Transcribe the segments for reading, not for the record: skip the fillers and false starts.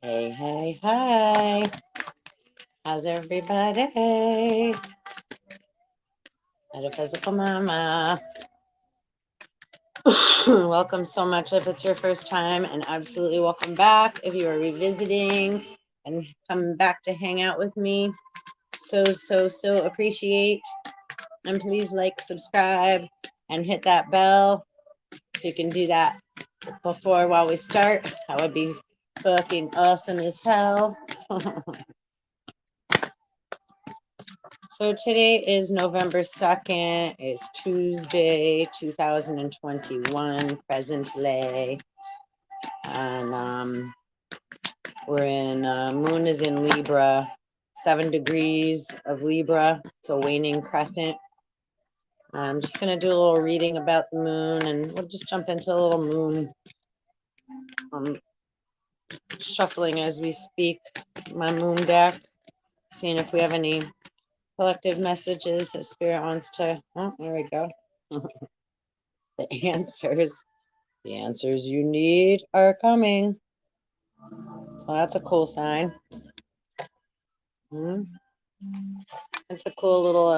Hey, hey, hey. How's everybody? Metaphysical Mama. Welcome so much if it's your first time, and absolutely welcome back if you are revisiting and come back to hang out with me. So appreciate. And please like, subscribe, and hit that bell. If you can do that before while we start, that would be fucking awesome as hell. So today is November 2nd. It's Tuesday, 2021, presently. And we're in, moon is in Libra, 7 degrees of Libra. It's a waning crescent. I'm just going to do a little reading about the moon, and we'll just jump into a little moon shuffling as we speak. My moon deck, seeing if we have any collective messages that Spirit wants to. Oh, there we go. The answers you need are coming. So that's a cool sign. It's a cool little,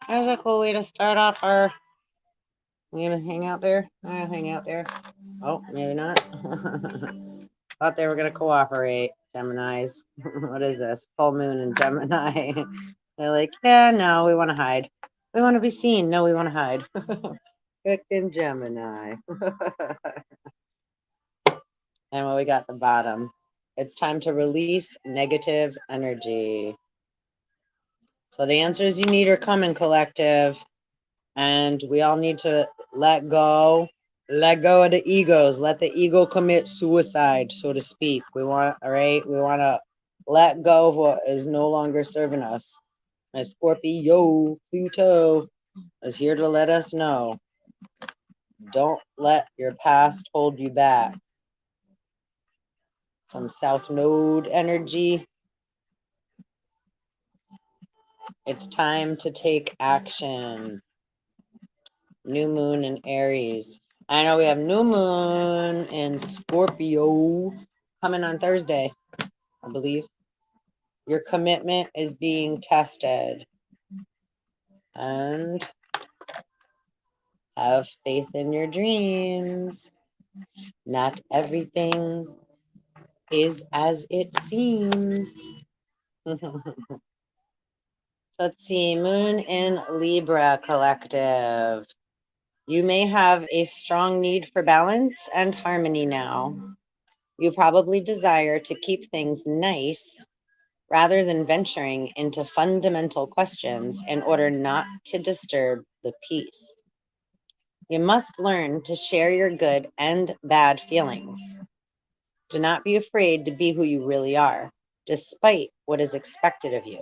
that's a cool way to start off our, you gonna hang out there? I'll hang out there. Oh, maybe not. Thought they were gonna cooperate, Geminis. What is this? Full moon in Gemini. They're like, yeah, no, we want to hide. We want to be seen. No, we want to hide. Frickin' Gemini. And what we got at the bottom. It's time to release negative energy. So the answers you need are coming, collective. And we all need to let go of the egos. Let the ego commit suicide, so to speak. We want, all right, we want to let go of what is no longer serving us. My Scorpio, Pluto is here to let us know. Don't let your past hold you back. Some South Node energy. It's time to take action. New moon in Aries. I know we have new moon in Scorpio coming on Thursday, I believe. Your commitment is being tested. And have faith in your dreams. Not everything is as it seems. So let's see, moon in Libra, collective. You may have a strong need for balance and harmony now. You probably desire to keep things nice rather than venturing into fundamental questions in order not to disturb the peace. You must learn to share your good and bad feelings. Do not be afraid to be who you really are, despite what is expected of you.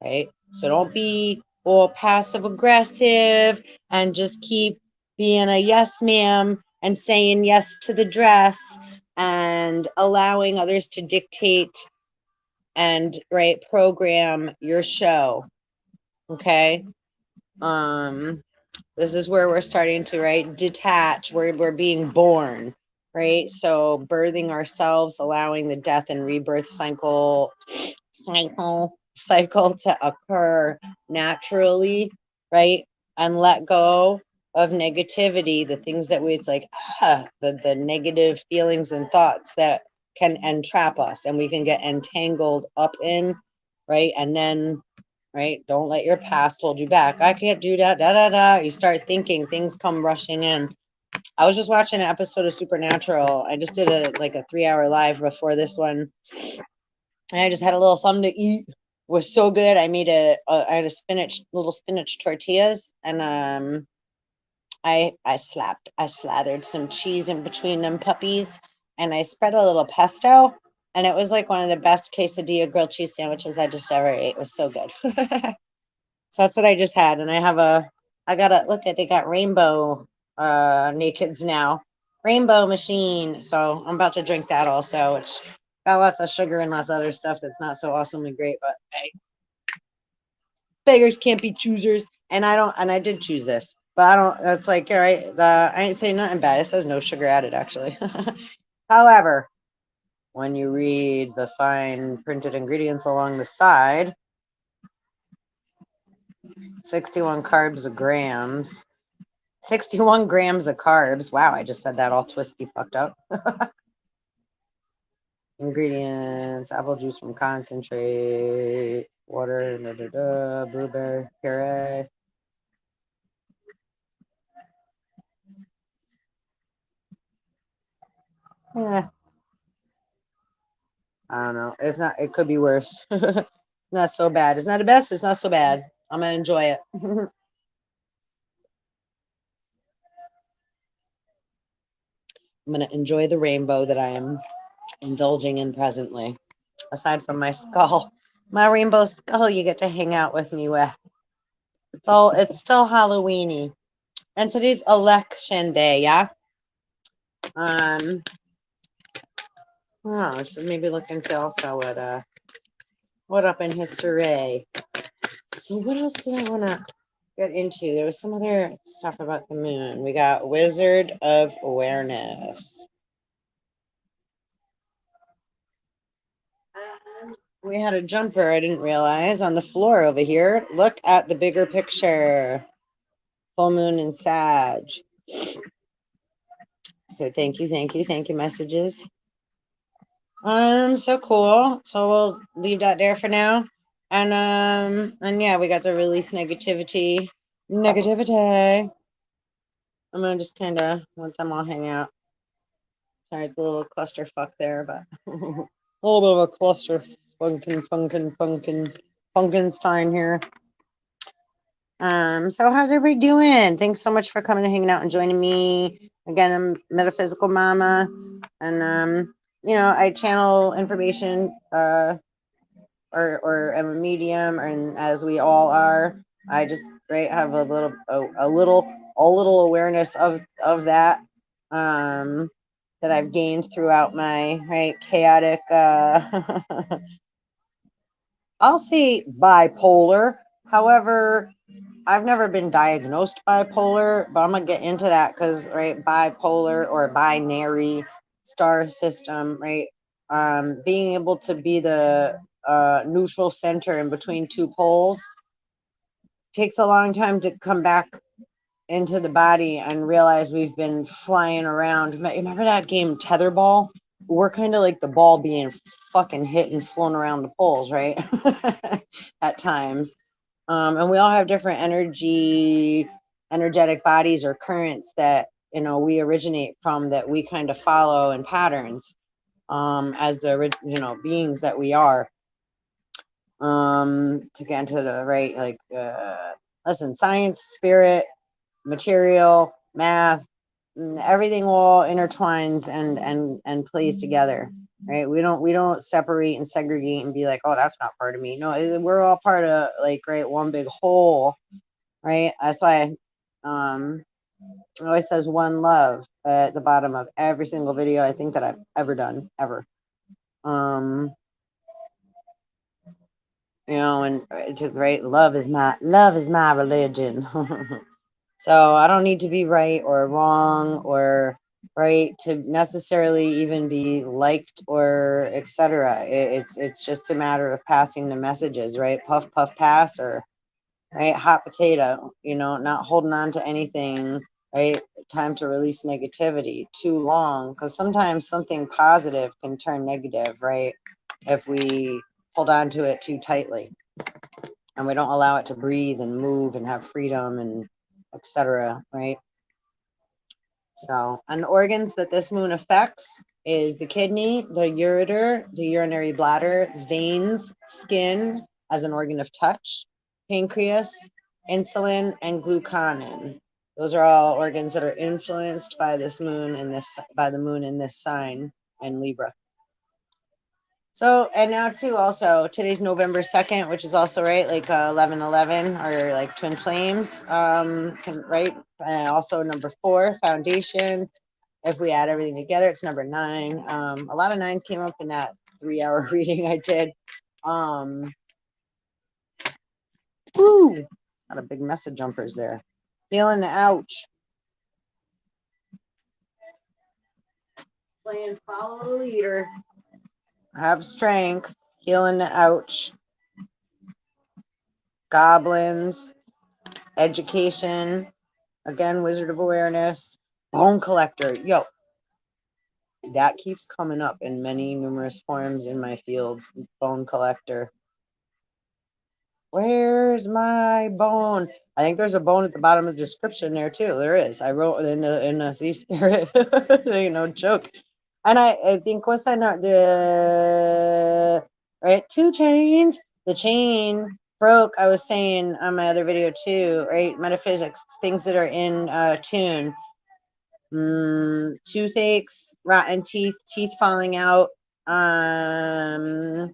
Right? So don't be all passive aggressive and just keep being a yes ma'am and saying yes to the dress and allowing others to dictate and program your show. Okay. This is where we're starting to detach, where we're being born, right? So birthing ourselves, allowing the death and rebirth cycle to occur naturally, right? And let go of negativity, the things that it's like the negative feelings and thoughts that can entrap us, and we can get entangled up in, right? And then don't let your past hold you back. I can't do that. You start thinking, things come rushing in. I was just watching an episode of Supernatural. I just did a 3-hour live before this one. And I just had a little something to eat. It was so good. I made I had little spinach tortillas, and I slathered some cheese in between them puppies, and I spread a little pesto, and it was like one of the best quesadilla grilled cheese sandwiches I just ever ate. It was so good. So that's what I just had. And they got rainbow nakeds now. Rainbow machine. So I'm about to drink that also, which got lots of sugar and lots of other stuff that's not so awesomely great, but hey. Beggars can't be choosers. And I did choose this. But I don't, it's like, all right, I ain't saying nothing bad. It says no sugar added, actually. However, when you read the fine printed ingredients along the side. 61 carbs of grams. 61 grams of carbs. Wow, I just said that all twisty fucked up. Ingredients: apple juice from concentrate, water, blueberry puree. Yeah, I don't know. It's not. It could be worse. Not so bad. It's not the best. It's not so bad. I'm gonna enjoy it. I'm gonna enjoy the rainbow that I am indulging in presently. Aside from my skull, my rainbow skull, you get to hang out with me with. It's still Halloweeny, and today's election day. Yeah. Oh, so maybe look into also what up in history. So what else did I want to get into? There was some other stuff about the moon. We got Wizard of Awareness. We had a jumper I didn't realize on the floor over here. Look at the bigger picture. Full moon in Sag. So thank you messages. So cool. So we'll leave that there for now. And yeah, we got to release negativity. I'm gonna just kind of let them all hang out. Sorry, it's a little clusterfuck there, but a little bit of a cluster Funkenstein here. So how's everybody doing? Thanks so much for coming and hanging out and joining me. Again, I'm Metaphysical Mama, and you know, I channel information, or am a medium, and as we all are, I just have a little awareness of that, that I've gained throughout my chaotic, I'll say bipolar. However, I've never been diagnosed bipolar, but I'm gonna get into that because bipolar or binary star system, being able to be the neutral center in between two poles takes a long time to come back into the body and realize we've been flying around. Remember that game Tetherball? We're kind of like the ball being fucking hit and flown around the poles, right? At times. And we all have different energetic bodies or currents that, you know, we originate from, that we kind of follow in patterns, as the, you know, beings that we are. To get into the listen, science, spirit, material, math, everything all intertwines and plays together, right? We don't separate and segregate and be like, oh, that's not part of me. No, we're all part of one big whole, right? That's why it always says one love at the bottom of every single video I think that I've ever done, ever. You know, and love is my religion. So I don't need to be right or wrong or right to necessarily even be liked or etc. It's just a matter of passing the messages, right? Puff puff pass, or hot potato, you know, not holding on to anything, right? Time to release negativity too long, because sometimes something positive can turn negative, right? If we hold on to it too tightly and we don't allow it to breathe and move and have freedom and etc., right? So, and the organs that this moon affects is the kidney, the ureter, the urinary bladder, veins, skin as an organ of touch, pancreas, insulin, and glucagon. Those are all organs that are influenced by this moon and by the moon in this sign in Libra. So, and now too, also today's November 2nd, which is also 11/11, or like twin flames, also number 4, foundation. If we add everything together, it's number 9. A lot of 9s came up in that 3-hour reading I did. Woo! Got a big mess of jumpers there. Feeling the ouch. Playing follow the leader. have strength, healing the ouch, goblins, education, again, Wizard of Awareness, bone collector. Yo, that keeps coming up in many numerous forms in my fields. Bone collector. Where's my bone? I think there's a bone at the bottom of the description there too. There is. I wrote in the sea spirit. You know, joke. And I think was I not the right 2 chains? The chain broke. I was saying on my other video too, right? Metaphysics, things that are in tune. Toothaches, rotten teeth, teeth falling out, right,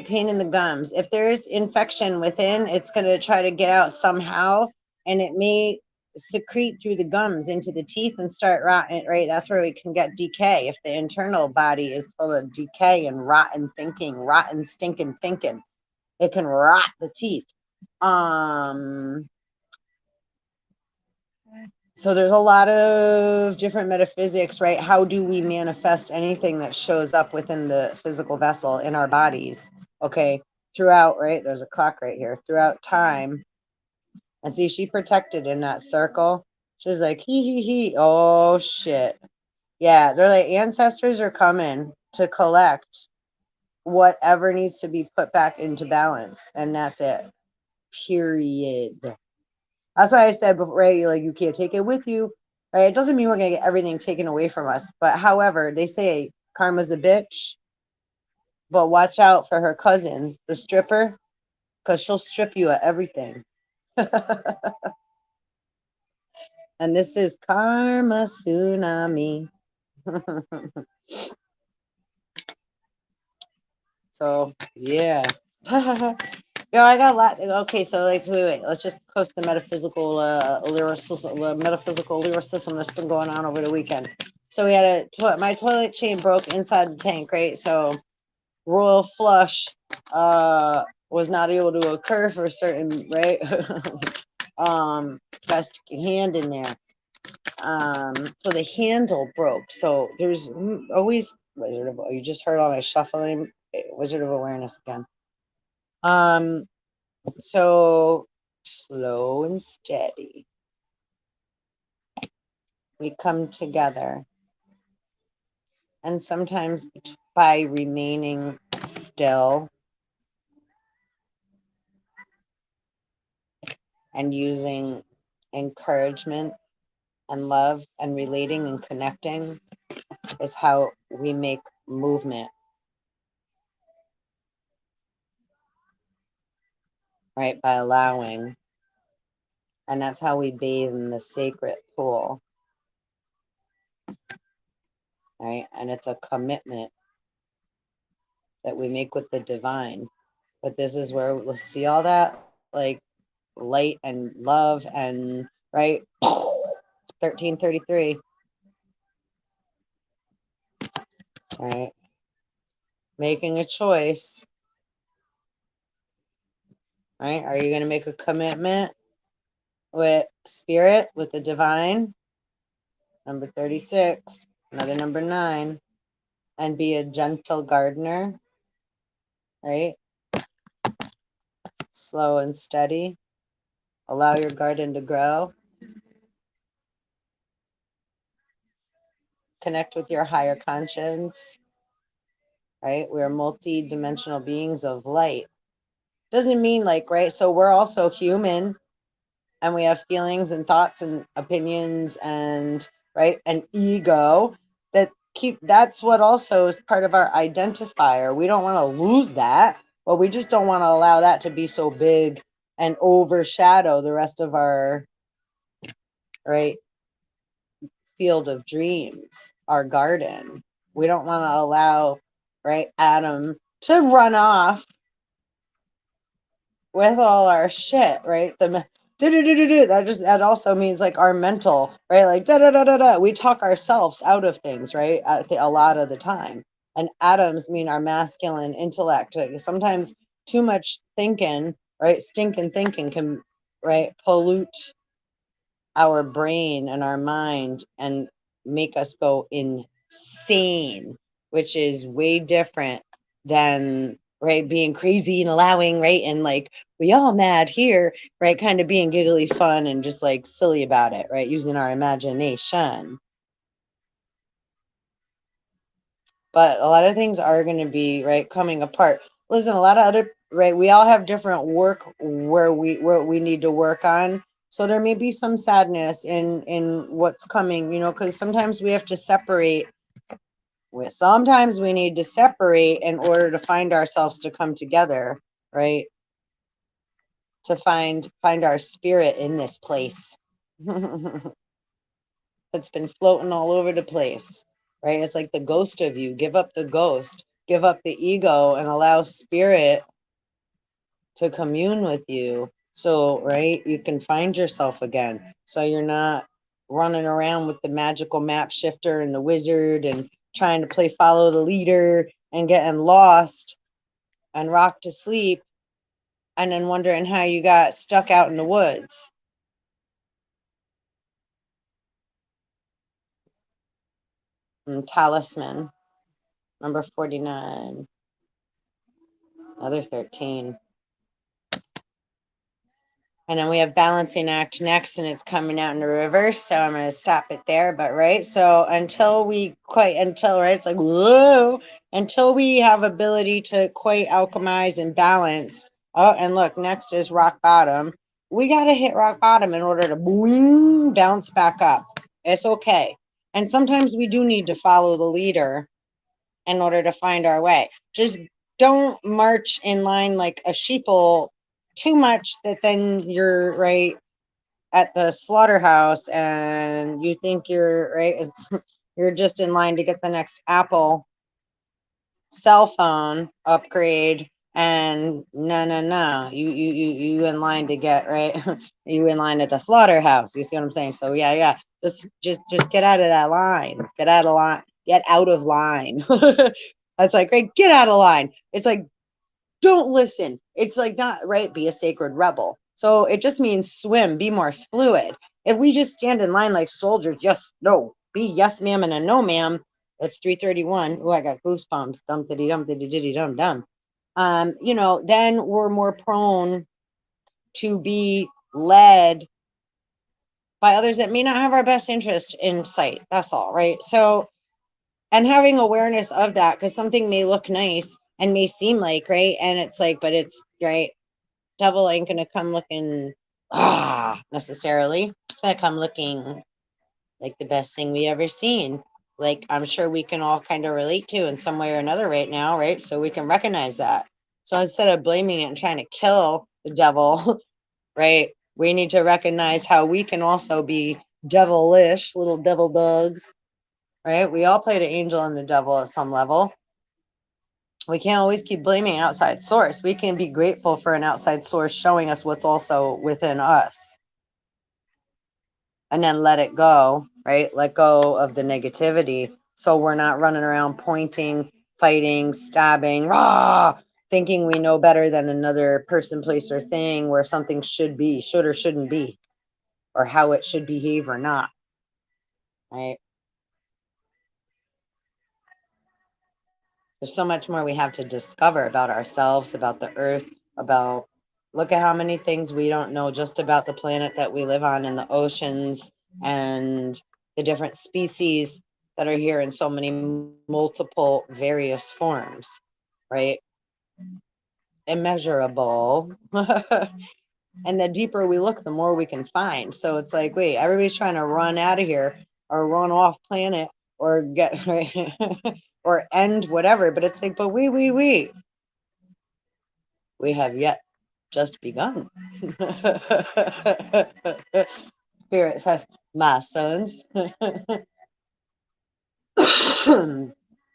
pain in the gums. If there's infection within, it's going to try to get out somehow, and it may secrete through the gums into the teeth and start rotting, right? That's where we can get decay. If the internal body is full of decay and rotten thinking, rotten stinking thinking, it can rot the teeth. So there's a lot of different metaphysics, right? How do we manifest anything that shows up within the physical vessel in our bodies? Okay, throughout, right? There's a clock right here. Throughout time, and see, she protected in that circle. She's like, he. Oh shit. Yeah, they're like ancestors are coming to collect whatever needs to be put back into balance, and that's it. Period. That's why I said before, right? Like, you can't take it with you, right? It doesn't mean we're going to get everything taken away from us. But however, they say karma's a bitch, but watch out for her cousin, the stripper, because she'll strip you of everything. And this is karma tsunami. So, yeah. Yo, I got a lot. Okay, so like, wait. Let's just post the metaphysical lyricism that's been going on over the weekend. So we had my toilet chain broke inside the tank, right? So royal flush was not able to occur for a certain, right? Best hand in there. So the handle broke. So there's always Wizard of. You just heard all my shuffling. Wizard of Awareness again. So slow and steady, we come together. And sometimes by remaining still and using encouragement and love and relating and connecting is how we make movement, right? By allowing. And that's how we bathe in the sacred pool, right? And it's a commitment that we make with the divine. But this is where we'll see all that, like, light and love and, right? 1333. Right? Making a choice. Right? Are you going to make a commitment with spirit, with the divine? Number 36, another number 9, and be a gentle gardener, right? Slow and steady. Allow your garden to grow. Connect with your higher conscience, right? We're multi-dimensional beings of light. Doesn't mean like, right? So we're also human, and we have feelings and thoughts and opinions and, right, an ego that's what also is part of our identifier. We don't want to lose that, but we just don't want to allow that to be so big and overshadow the rest of our, right, field of dreams, our garden. We don't want to allow, right, Adam to run off with all our shit, right? That also means like our mental, right? Like we talk ourselves out of things, right? A lot of the time. And atoms mean our masculine intellect. Sometimes too much thinking, right? Stinking thinking can, right, pollute our brain and our mind and make us go insane, which is way different than, right, being crazy and allowing, right, and like we all mad here, right, kind of being giggly fun and just like silly about it, right, using our imagination. But a lot of things are going to be, right, coming apart. Listen, a lot of other, right, we all have different work where we need to work on. So there may be some sadness in what's coming, you know, because sometimes we have to separate. Sometimes we need to separate in order to find ourselves to come together, right? To find our spirit in this place. It's been floating all over the place, right? It's like the ghost of you. Give up the ghost, give up the ego, and allow spirit to commune with you. So, right, you can find yourself again. So you're not running around with the magical map shifter and the wizard and trying to play follow the leader and getting lost and rocked to sleep and then wondering how you got stuck out in the woods. And talisman, number 49, another 13. And then we have balancing act next, and it's coming out in the reverse. So I'm going to stop it there. But right, so until right, it's like whoa, until we have ability to quite alchemize and balance. Oh, and look, next is rock bottom. We got to hit rock bottom in order to boing, bounce back up. It's okay. And sometimes we do need to follow the leader in order to find our way. Just don't march in line like a sheeple too much that then you're right at the slaughterhouse and you think you're right. You're just in line to get the next Apple cell phone upgrade, and no, you in line to get right. You in line at the slaughterhouse. You see what I'm saying? So yeah, just get out of that line. Get out of line. Get out of line. That's like, great, get out of line. It's like, don't listen. It's like, not right, be a sacred rebel. So it just means swim, be more fluid. If we just stand in line like soldiers, yes, no, be yes ma'am and a no ma'am. It's 3:31. Oh, I got goosebumps. Dum diddy dum diddy diddy dum dum. You know, then we're more prone to be led by others that may not have our best interest in sight. That's all, right? So, and having awareness of that, because something may look nice and may seem like, right, and it's like, but it's right, devil ain't gonna come looking necessarily. It's gonna come looking like the best thing we ever seen, like I'm sure we can all kind of relate to in some way or another right now, right? So we can recognize that. So instead of blaming it and trying to kill the devil, right, we need to recognize how we can also be devilish little devil dogs, right? We all play the angel and the devil at some level. We can't always keep blaming outside source. We can be grateful for an outside source showing us what's also within us, and then let it go, right? Let go of the negativity. So we're not running around pointing, fighting, stabbing, rah, thinking we know better than another person, place, or thing where something should be, should or shouldn't be, or how it should behave or not, right? There's so much more we have to discover about ourselves, about the earth, about, look at how many things we don't know just about the planet that we live on and the oceans and the different species that are here in so many multiple various forms, right? Immeasurable. And the deeper we look, the more we can find. So it's like, wait, everybody's trying to run out of here or run off planet or get or end whatever. But it's like, but we have yet just begun. Spirit says, my sons.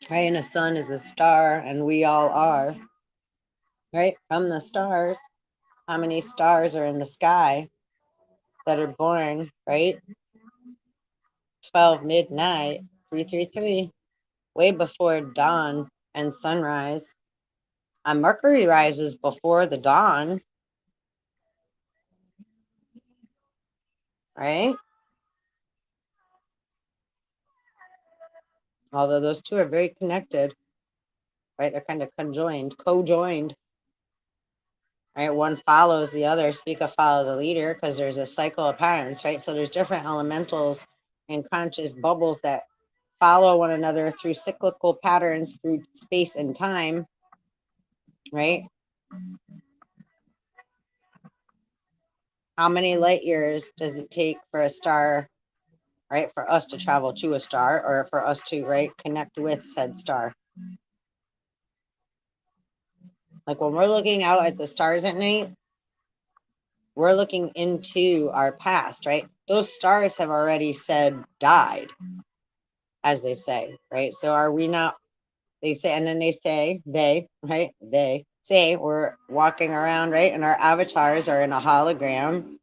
Right, and a sun is a star, and we all are, right, from the stars. How many stars are in the sky that are born, right? 12 midnight, 333, way before dawn and sunrise. And Mercury rises before the dawn, right? Although those two are very connected. right? They're kind of conjoined, co-joined, right? One follows the other, speak of follow the leader, because there's a cycle of patterns, right? So there's different elementals and conscious bubbles that follow one another through cyclical patterns through space and time, right? How many light years does it take for a star, right, for us to travel to a star, or for us to, right, connect with said star? Like when we're looking out at the stars at night, we're looking into our past, right? Those stars have already said died, as they say, right? So are we not, they say, and then they say, right? They say we're walking around, right? And our avatars are in a hologram.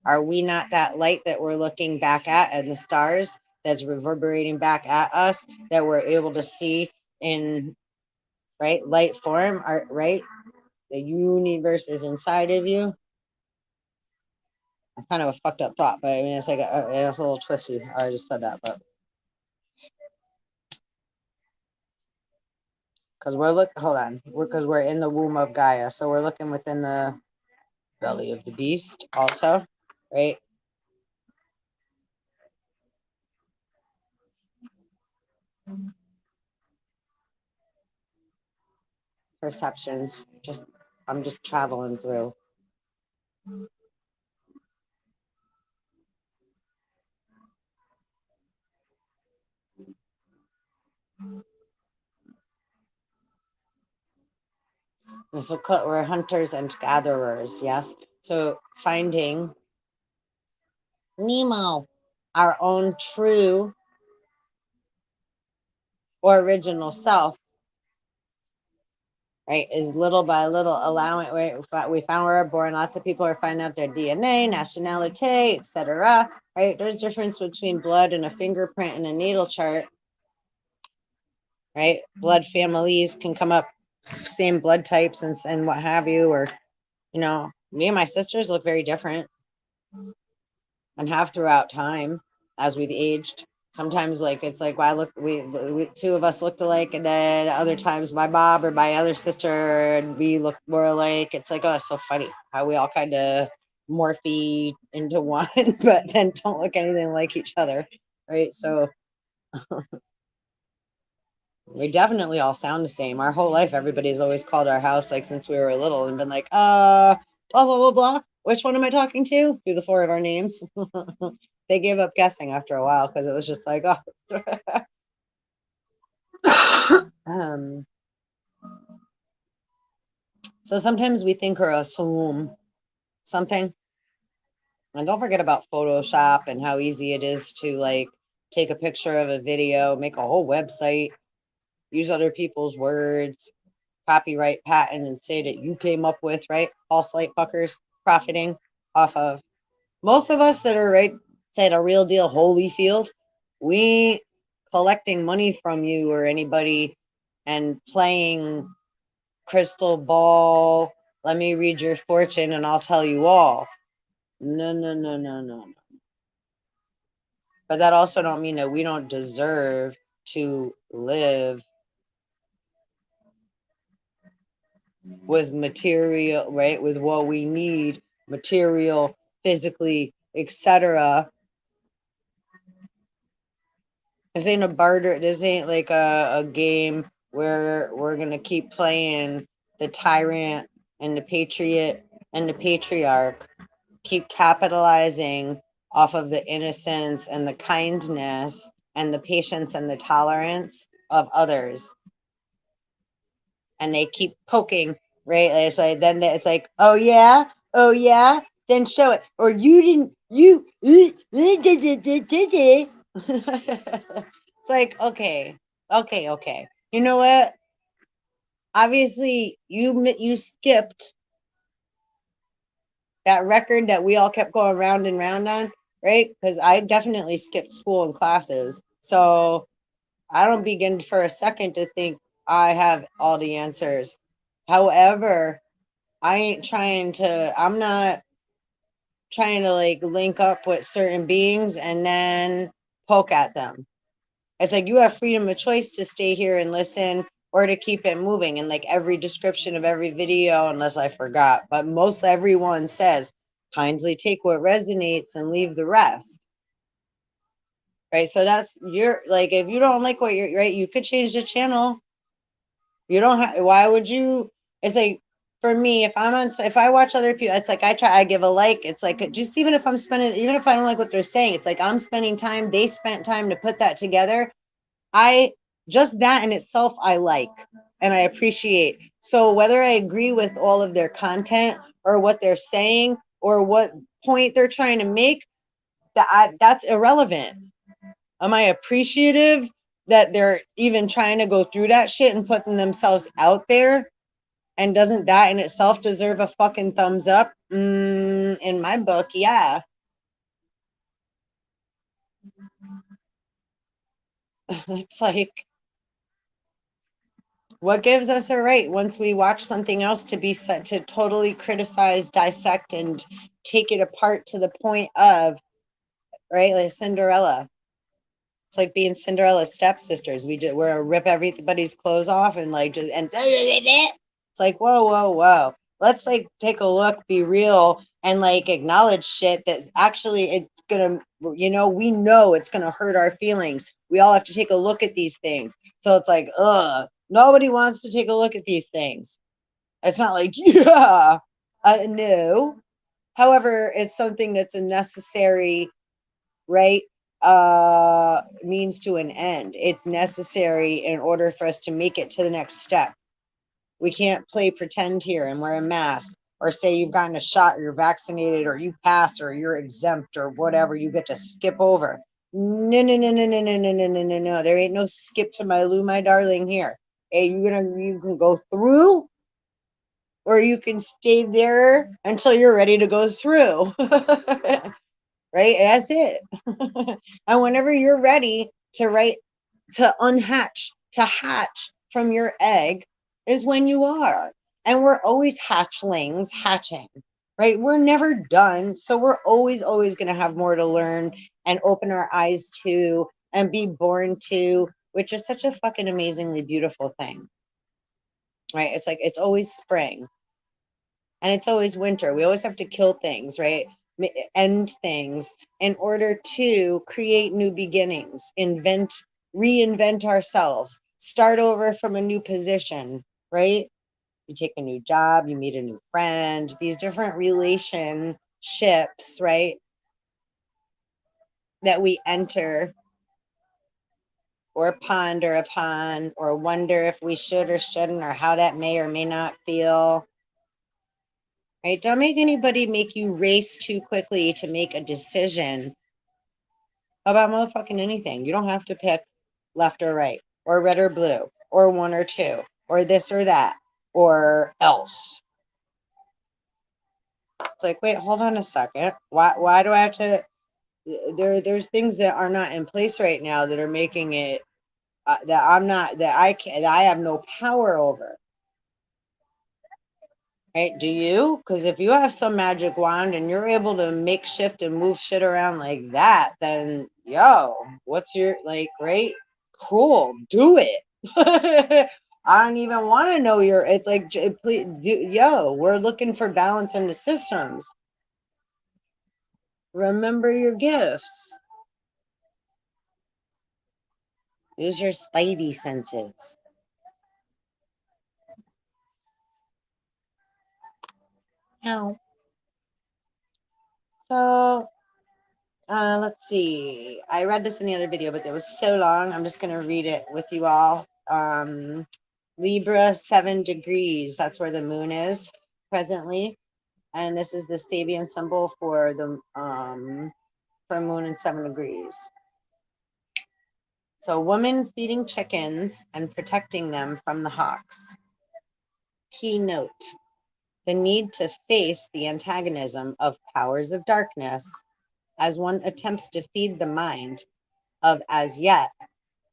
Are we not that light that we're looking back at and the stars that's reverberating back at us that we're able to see in, right, light form, right? The universe is inside of you. It's kind of a fucked up thought, but I mean, it's like it's a little twisty. I just said that, but because hold on, because we're in the womb of Gaia, so we're looking within the belly of the beast, also, right? Perceptions. I'm just traveling through. And so we're hunters and gatherers, yes. So finding Nemo, our own true or original self, right, is little by little allowing, right, we found we were born, lots of people are finding out their DNA, nationality, etc., right? There's difference between blood and a fingerprint and a natal chart, right? Blood families can come up, same blood types and what have you, or, you know, me and my sisters look very different and have throughout time as we've aged. Sometimes, like, it's like, why look, we two of us looked alike, and then other times my mom or my other sister and we look more alike. It's like, oh, it's so funny how we all kind of morphe into one, but then don't look anything like each other, right? So we definitely all sound the same. Our whole life, everybody's always called our house, like, since we were little, and been like, blah, blah, blah, blah. Which one am I talking to? Through the four of our names. They gave up guessing after a while because it was just like, oh. So sometimes we think or assume something. And don't forget about Photoshop and how easy it is to, like, take a picture of a video, make a whole website, use other people's words, copyright patent, and say that you came up with, right? False light fuckers profiting off of most of us that are, right, said a real deal Holyfield. We ain't collecting money from you or anybody and playing crystal ball. Let me read your fortune and I'll tell you all. No, no, no, no, no. But that also don't mean that we don't deserve to live with material, right? With what we need, material, physically, etc. This ain't a barter. This ain't like a game where we're gonna keep playing the tyrant and the patriot and the patriarch, keep capitalizing off of the innocence and the kindness and the patience and the tolerance of others, and they keep poking, right? It's like, then it's like, oh yeah, then show it, or you didn't, it's like, okay, you know what, obviously you skipped that record that we all kept going round and round on, right? Because I definitely skipped school and classes, so I don't begin for a second to think I have all the answers. However, I'm not trying to, like, link up with certain beings and then poke at them. It's like you have freedom of choice to stay here and listen or to keep it moving. And like every description of every video, unless I forgot, but most everyone says, kindly take what resonates and leave the rest. Right. So that's your, like, if you don't like what you're, right, you could change the channel. You don't have, why would you? It's like, for me, if I'm on, if I watch other people, it's like I give a like. It's like, just even if I'm spending, even if I don't like what they're saying, it's like I'm spending time, they spent time to put that together. Just that in itself, I like and I appreciate. So whether I agree with all of their content or what they're saying or what point they're trying to make, that's irrelevant. Am I appreciative that they're even trying to go through that shit and putting themselves out there? And doesn't that in itself deserve a fucking thumbs up? In my book, yeah. It's like, what gives us a right once we watch something else to be set to totally criticize, dissect, and take it apart to the point of, right, like Cinderella. It's like being Cinderella's stepsisters. We're gonna rip everybody's clothes off and like just and it's like whoa, whoa, whoa. Let's like take a look, be real, and like acknowledge shit that actually it's gonna, we know it's gonna hurt our feelings. We all have to take a look at these things. So it's like, nobody wants to take a look at these things. It's not like, yeah, no. However, it's something that's a necessary, right, means to an end. It's necessary in order for us to make it to the next step. We can't play pretend here and wear a mask or say you've gotten a shot or you're vaccinated or you pass or you're exempt or whatever, you get to skip over. No, no, no, no, no, no, no, no, no, no, no. There ain't no skip to my Lou, my darling here. Hey, you can go through or you can stay there until you're ready to go through. Right? That's it. And whenever you're ready to unhatch, to hatch from your egg is when you are. And we're always hatchlings hatching, right? We're never done. So we're always, always going to have more to learn and open our eyes to and be born to, which is such a fucking amazingly beautiful thing, right? It's like, it's always spring and it's always winter. We always have to kill things, right? End things in order to create new beginnings, reinvent ourselves, start over from a new position, right? You take a new job, you meet a new friend, these different relationships, right? That we enter or ponder upon or wonder if we should or shouldn't or how that may or may not feel. Right? Don't make anybody make you race too quickly to make a decision about motherfucking anything. You don't have to pick left or right, or red or blue, or one or two, or this or that, or else. It's like, wait, hold on a second. Why do I have to? There's things that are not in place right now that are making it that I'm not that I can that I have no power over. Right? Do you? Because if you have some magic wand and you're able to make shift and move shit around like that, then yo, what's your like, right? Cool, do it. I don't even want to know your. It's like, please, yo, we're looking for balance in the systems. Remember your gifts. Use your spidey senses. Now, so let's see. I read this in the other video, but it was so long. I'm just going to read it with you all. Libra 7 degrees. That's where the moon is presently. And this is the Sabian symbol for the for moon in 7 degrees. So woman feeding chickens and protecting them from the hawks. Keynote: the need to face the antagonism of powers of darkness as one attempts to feed the mind of as yet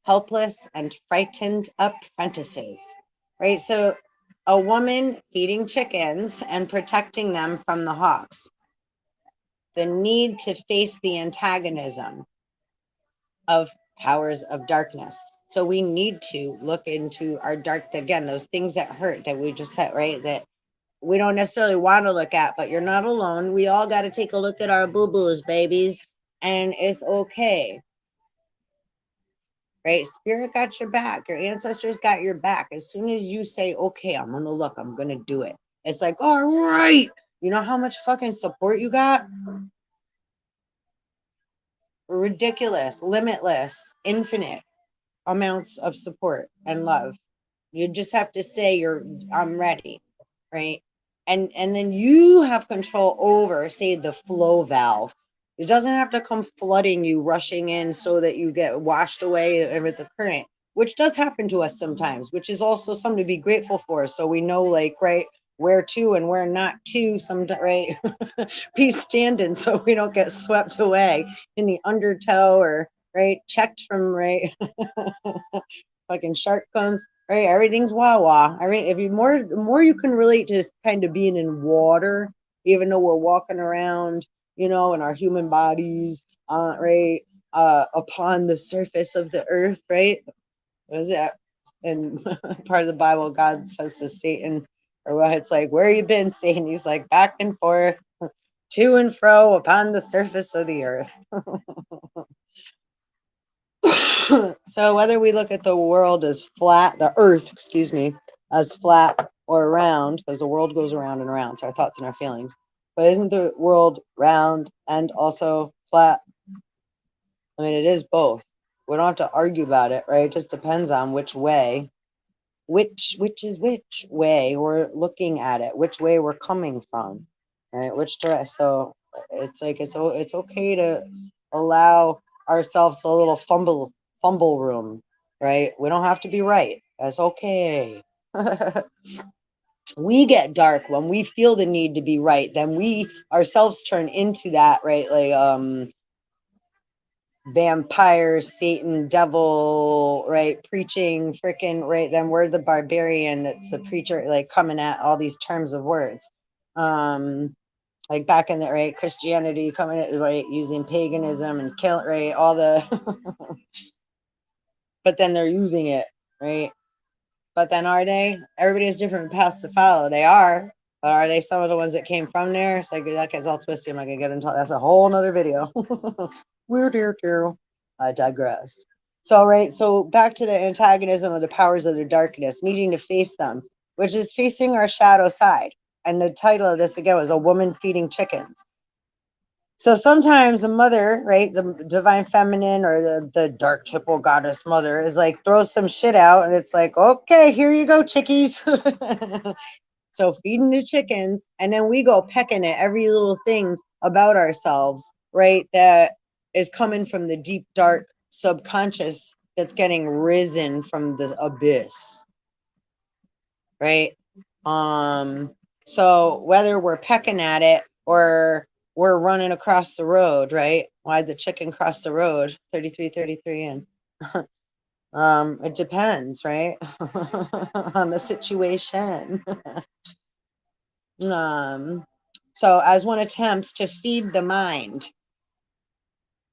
helpless and frightened apprentices. Right? So a woman feeding chickens and protecting them from the hawks. The need to face the antagonism of powers of darkness. So we need to look into our dark, again, those things that hurt that we just said, right? That we don't necessarily want to look at, but you're not alone. We all got to take a look at our boo-boos, babies, and it's okay, right? Spirit got your back. Your ancestors got your back. As soon as you say, okay, I'm going to look, I'm going to do it. It's like, all right. You know how much fucking support you got? Ridiculous, limitless, infinite amounts of support and love. You just have to say I'm ready, right? And then you have control over, say, the flow valve. It doesn't have to come flooding you, rushing in so that you get washed away with the current, which does happen to us sometimes, which is also something to be grateful for. So we know, like, right, where to and where not to, some right, be standing so we don't get swept away in the undertow or right, checked from right. Fucking shark comes, right? Everything's wah. I mean, if you more you can relate to kind of being in water, even though we're walking around, you know, in our human bodies, right, upon the surface of the earth, right? What is that? And part of the Bible, God says to Satan, or what it's like, where you been, Satan? He's like, back and forth, to and fro upon the surface of the earth. So whether we look at the world as flat, the earth, excuse me, as flat or round, because the world goes around and around, so our thoughts and our feelings. But isn't the world round and also flat? I mean, it is both. We don't have to argue about it, right? It just depends on which way, which is which way we're looking at it, which way we're coming from, right? Which direction. So it's like it's okay to allow ourselves a little fumble room, right? We don't have to be right. That's okay. We get dark when we feel the need to be right. Then we ourselves turn into that, right? Like vampire, Satan, devil, right? Preaching, freaking, right? Then we're the barbarian. It's the preacher, like coming at all these terms of words. Like back in the right Christianity, coming at right using paganism and kill right all the, but then they're using it, right? But then are they? Everybody has different paths to follow. They are, but are they some of the ones that came from there? It's like that gets all twisted. I'm not gonna get into that's a whole nother video. Weird, dear. I digress. So right, so back to the antagonism of the powers of the darkness, needing to face them, which is facing our shadow side. And the title of this again was A Woman Feeding Chickens. So sometimes a mother, right, the divine feminine or the dark triple goddess mother is like throws some shit out and it's like, okay, here you go, chickies. So feeding the chickens, and then we go pecking at every little thing about ourselves, right, that is coming from the deep, dark subconscious that's getting risen from the abyss, right? So whether we're pecking at it or we're running across the road, right? Why'd the chicken cross the road? 33 and it depends, right? On the situation. So as one attempts to feed the mind,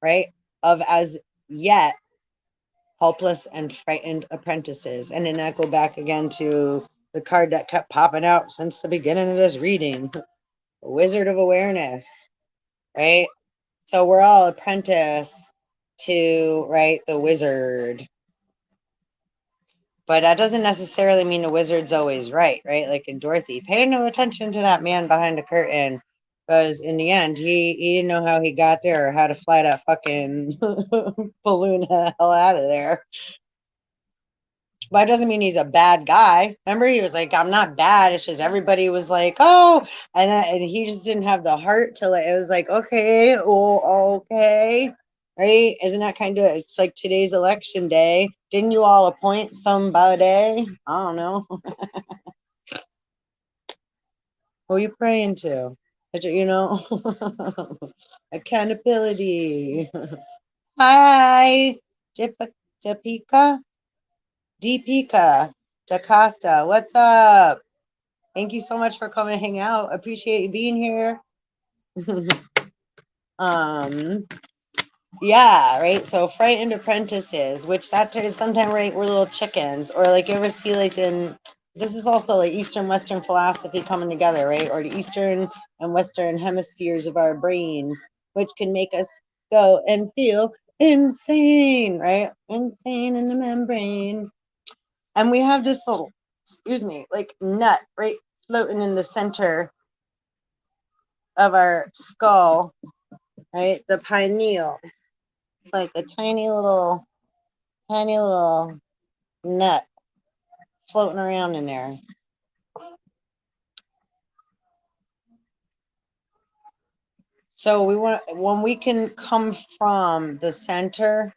right, of as yet helpless and frightened apprentices. And then that go back again to the card that kept popping out since the beginning of this reading, Wizard of Awareness, right? So we're all apprentice to, right, the wizard. But that doesn't necessarily mean the wizard's always right, right? Like in Dorothy, pay no attention to that man behind the curtain. Because in the end, he didn't know how he got there or how to fly that fucking balloon the hell out of there. But it doesn't mean he's a bad guy. Remember, he was like, I'm not bad. It's just everybody was like, oh, and he just didn't have the heart to it was like, okay, oh, okay. Right? Isn't that kind of, it's like today's election day. Didn't you all appoint somebody? I don't know. Who are you praying to? You know, accountability. Hi, Deepika, DaCosta. What's up? Thank you so much for coming to hang out. Appreciate you being here. Yeah, right. So frightened apprentices, which that is sometimes right, we're little chickens, or like you ever see like in this is also like Eastern Western philosophy coming together, right? Or the Eastern and Western hemispheres of our brain, which can make us go and feel insane, right? Insane in the membrane. And we have this little, excuse me, like nut, right, floating in the center of our skull, right? The pineal. It's like a tiny little nut floating around in there. So we want when we can come from the center,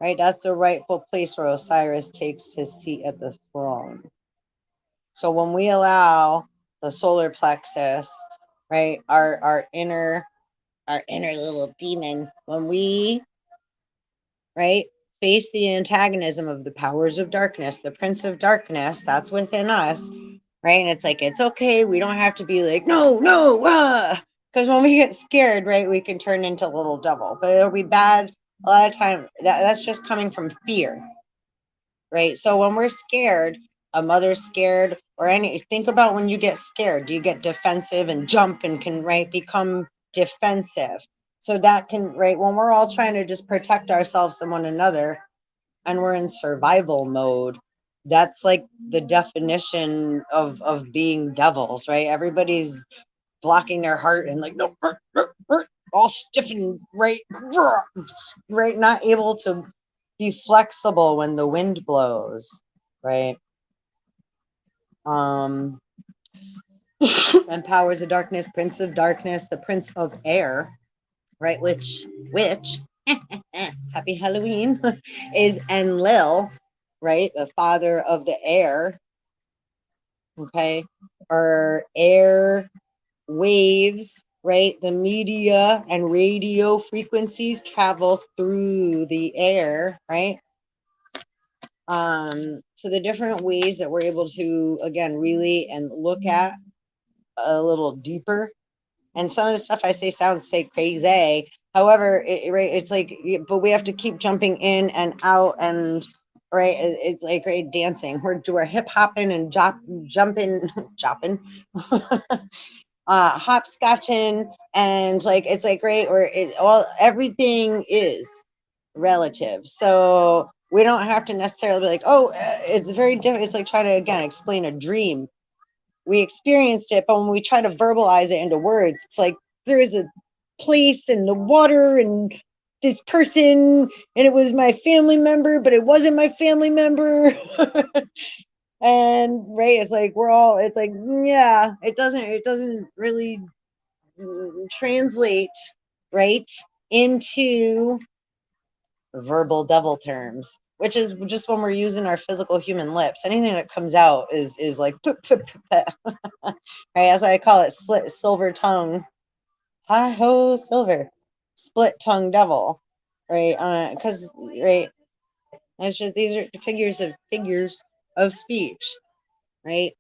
right? That's the rightful place where Osiris takes his seat at the throne. So when we allow the solar plexus, right, our inner little demon, when we right face the antagonism of the powers of darkness, the prince of darkness, that's within us, right? And it's like, it's okay. We don't have to be like, no, no, because when we get scared, right, we can turn into a little devil, but it'll be bad. A lot of time that's just coming from fear, right? So when we're scared, a mother's scared, or any, think about when you get scared, do you get defensive and jump and can, right, become defensive? So that can, right, when we're all trying to just protect ourselves and one another, and we're in survival mode, that's like the definition of being devils, right? Everybody's blocking their heart and like, no, all stiffened, right, right, not able to be flexible when the wind blows, right? um and powers of darkness, prince of darkness, the prince of air, right, which happy Halloween is Enlil, right, the father of the air, okay, or air waves, right, the media and radio frequencies travel through the air, right? So the different ways that we're able to again really and look at a little deeper. And some of the stuff I say crazy. However, right, it's like, but we have to keep jumping in and out, and right, it's like right dancing. We're hip hopping and jumping, chopping, hopscotching, and like it's like right, or it all everything is relative. So we don't have to necessarily be like, oh, it's very different. It's like trying to again explain a dream. We experienced it, but when we try to verbalize it into words, it's like there is a place and the water and this person, and it was my family member, but it wasn't my family member. And right, it's like we're all, it's like, yeah, it doesn't really translate right into verbal devil terms, which is just when we're using our physical human lips. Anything that comes out is like right. That's why I call it silver tongue. Hi ho, silver, split tongue devil, right? Because right, it's just these are figures of speech, right?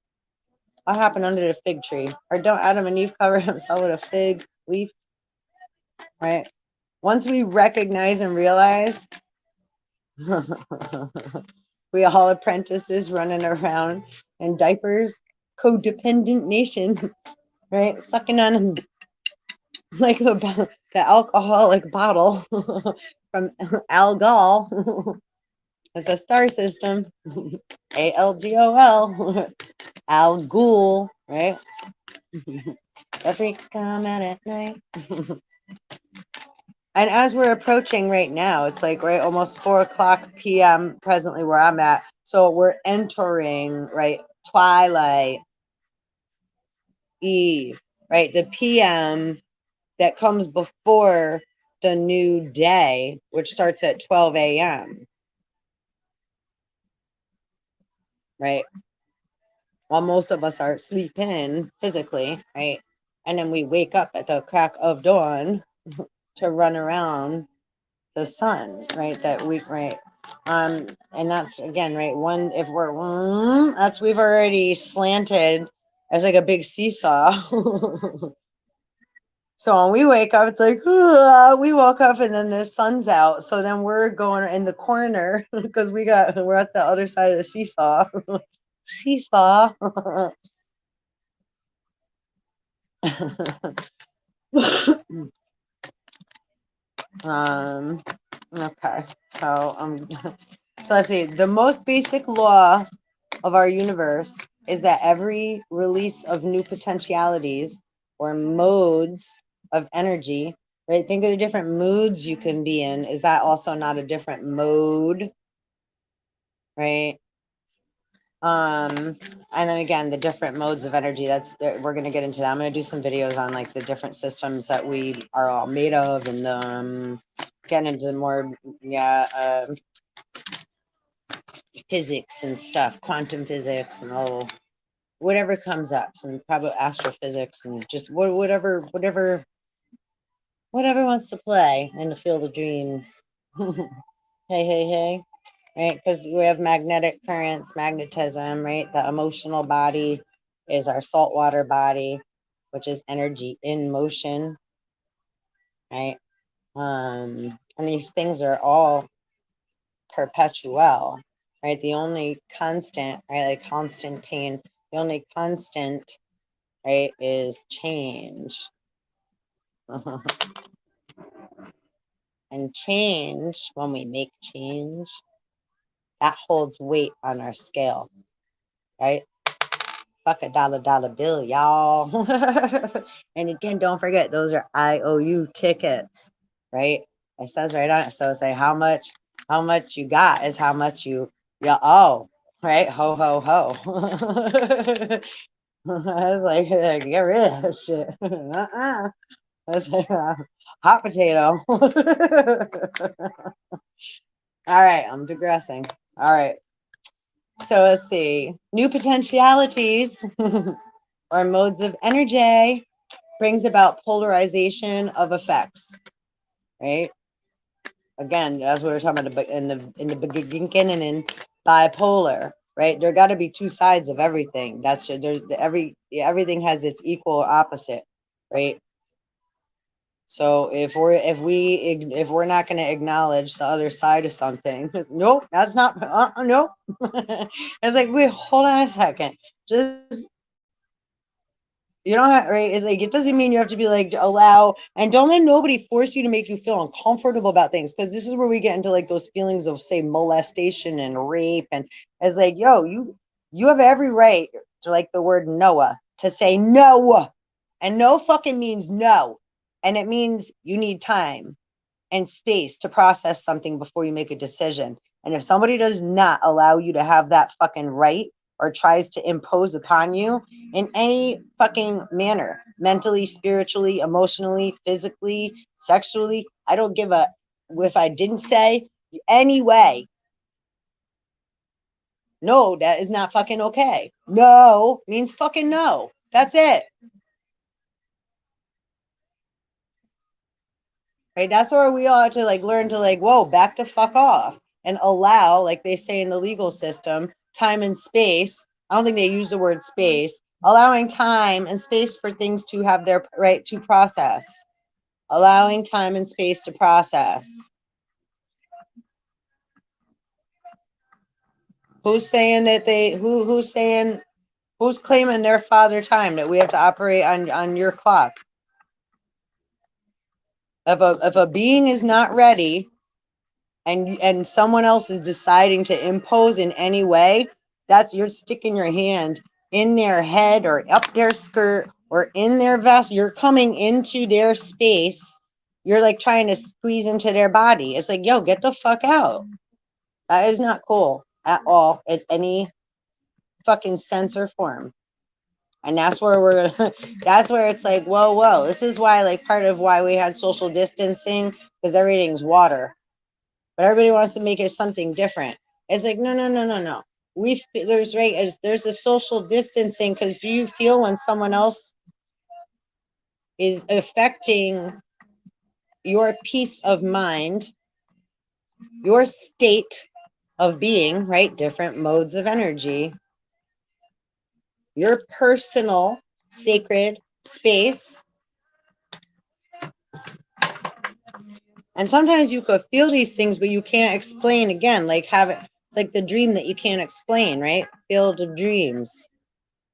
What happened under the fig tree? Or don't Adam and Eve cover themselves with a fig leaf, right? Once we recognize and realize we all apprentices running around in diapers, codependent nation, right? Sucking on like the alcoholic bottle from Algol. It's a star system. ALGOL. Al Ghul, right? The freaks come out at night. And as we're approaching right now, it's like right almost 4 o'clock p.m. presently where I'm at. So we're entering right twilight eve, right? The p.m. that comes before the new day, which starts at 12 a.m. right? While most of us are sleeping physically, right? And then we wake up at the crack of dawn to run around the sun, right? That we, right? And that's again, right? One, if we're, that's we've already slanted as like a big seesaw. So when we wake up, it's like, "Ah," we woke up and then the sun's out. So then we're going in the corner because we're at the other side of the seesaw. Seesaw. Okay. So so let's see. The most basic law of our universe is that every release of new potentialities or modes of energy, right? Think of the different moods you can be in. Is that also not a different mode, right? And then again, the different modes of energy. We're gonna get into that. I'm gonna do some videos on like the different systems that we are all made of, and getting into more, physics and stuff, quantum physics, and all whatever comes up, some probably astrophysics and just whatever wants to play in the field of dreams. Hey, right? Because we have magnetic currents, magnetism, right? The emotional body is our saltwater body, which is energy in motion, right? And these things are all perpetual, right? The only constant, right? Like Constantine, the only constant, right, is change. And change, when we make change, that holds weight on our scale, right? Fuck a dollar bill, y'all. And again, don't forget, those are IOU tickets, right? It says right on it. So say how much you got is how much you owe, right? Ho, ho, ho. I was like, get rid of that shit. I was like, hot potato. All right, I'm digressing. All right. So let's see. New potentialities or modes of energy brings about polarization of effects, right? Again, as we were talking about in the beginning and in bipolar, right? There got to be two sides of everything. That's there's everything has its equal or opposite, right? So if we're not going to acknowledge the other side of something, nope, that's not. Nope. It's like, wait, hold on a second. Just you don't have, right? It's like, it doesn't mean you have to be like allow, and don't let nobody force you to make you feel uncomfortable about things, because this is where we get into like those feelings of say molestation and rape, and it's like, yo, you have every right to, like the word Noah, to say no, and no fucking means no, and it means you need time and space to process something before you make a decision. And if somebody does not allow you to have that fucking right or tries to impose upon you in any fucking manner, mentally, spiritually, emotionally, physically, sexually, I don't give a, if I didn't say anyway, no, that is not fucking okay. No means fucking no. That's it. Right? That's where we all have to like learn to like, whoa, back the fuck off and allow, like they say in the legal system, time and space. I don't think they use the word space, allowing time and space for things to have their right to process, allowing time and space to process. Who's saying that who's claiming their father time that we have to operate on your clock? If a being is not ready, and someone else is deciding to impose in any way, that's you're sticking your hand in their head or up their skirt or in their vest. You're coming into their space. You're like trying to squeeze into their body. It's like, yo, get the fuck out. That is not cool at all in any fucking sense or form. And that's where that's where it's like, whoa. This is why, like, part of why we had social distancing, because everything's water. But everybody wants to make it something different. It's like, no. There's a social distancing, because do you feel when someone else is affecting your peace of mind, your state of being, right? Different modes of energy, your personal sacred space, And sometimes you could feel these things, but you can't explain again. Like it's like the dream that you can't explain, right? Field of dreams.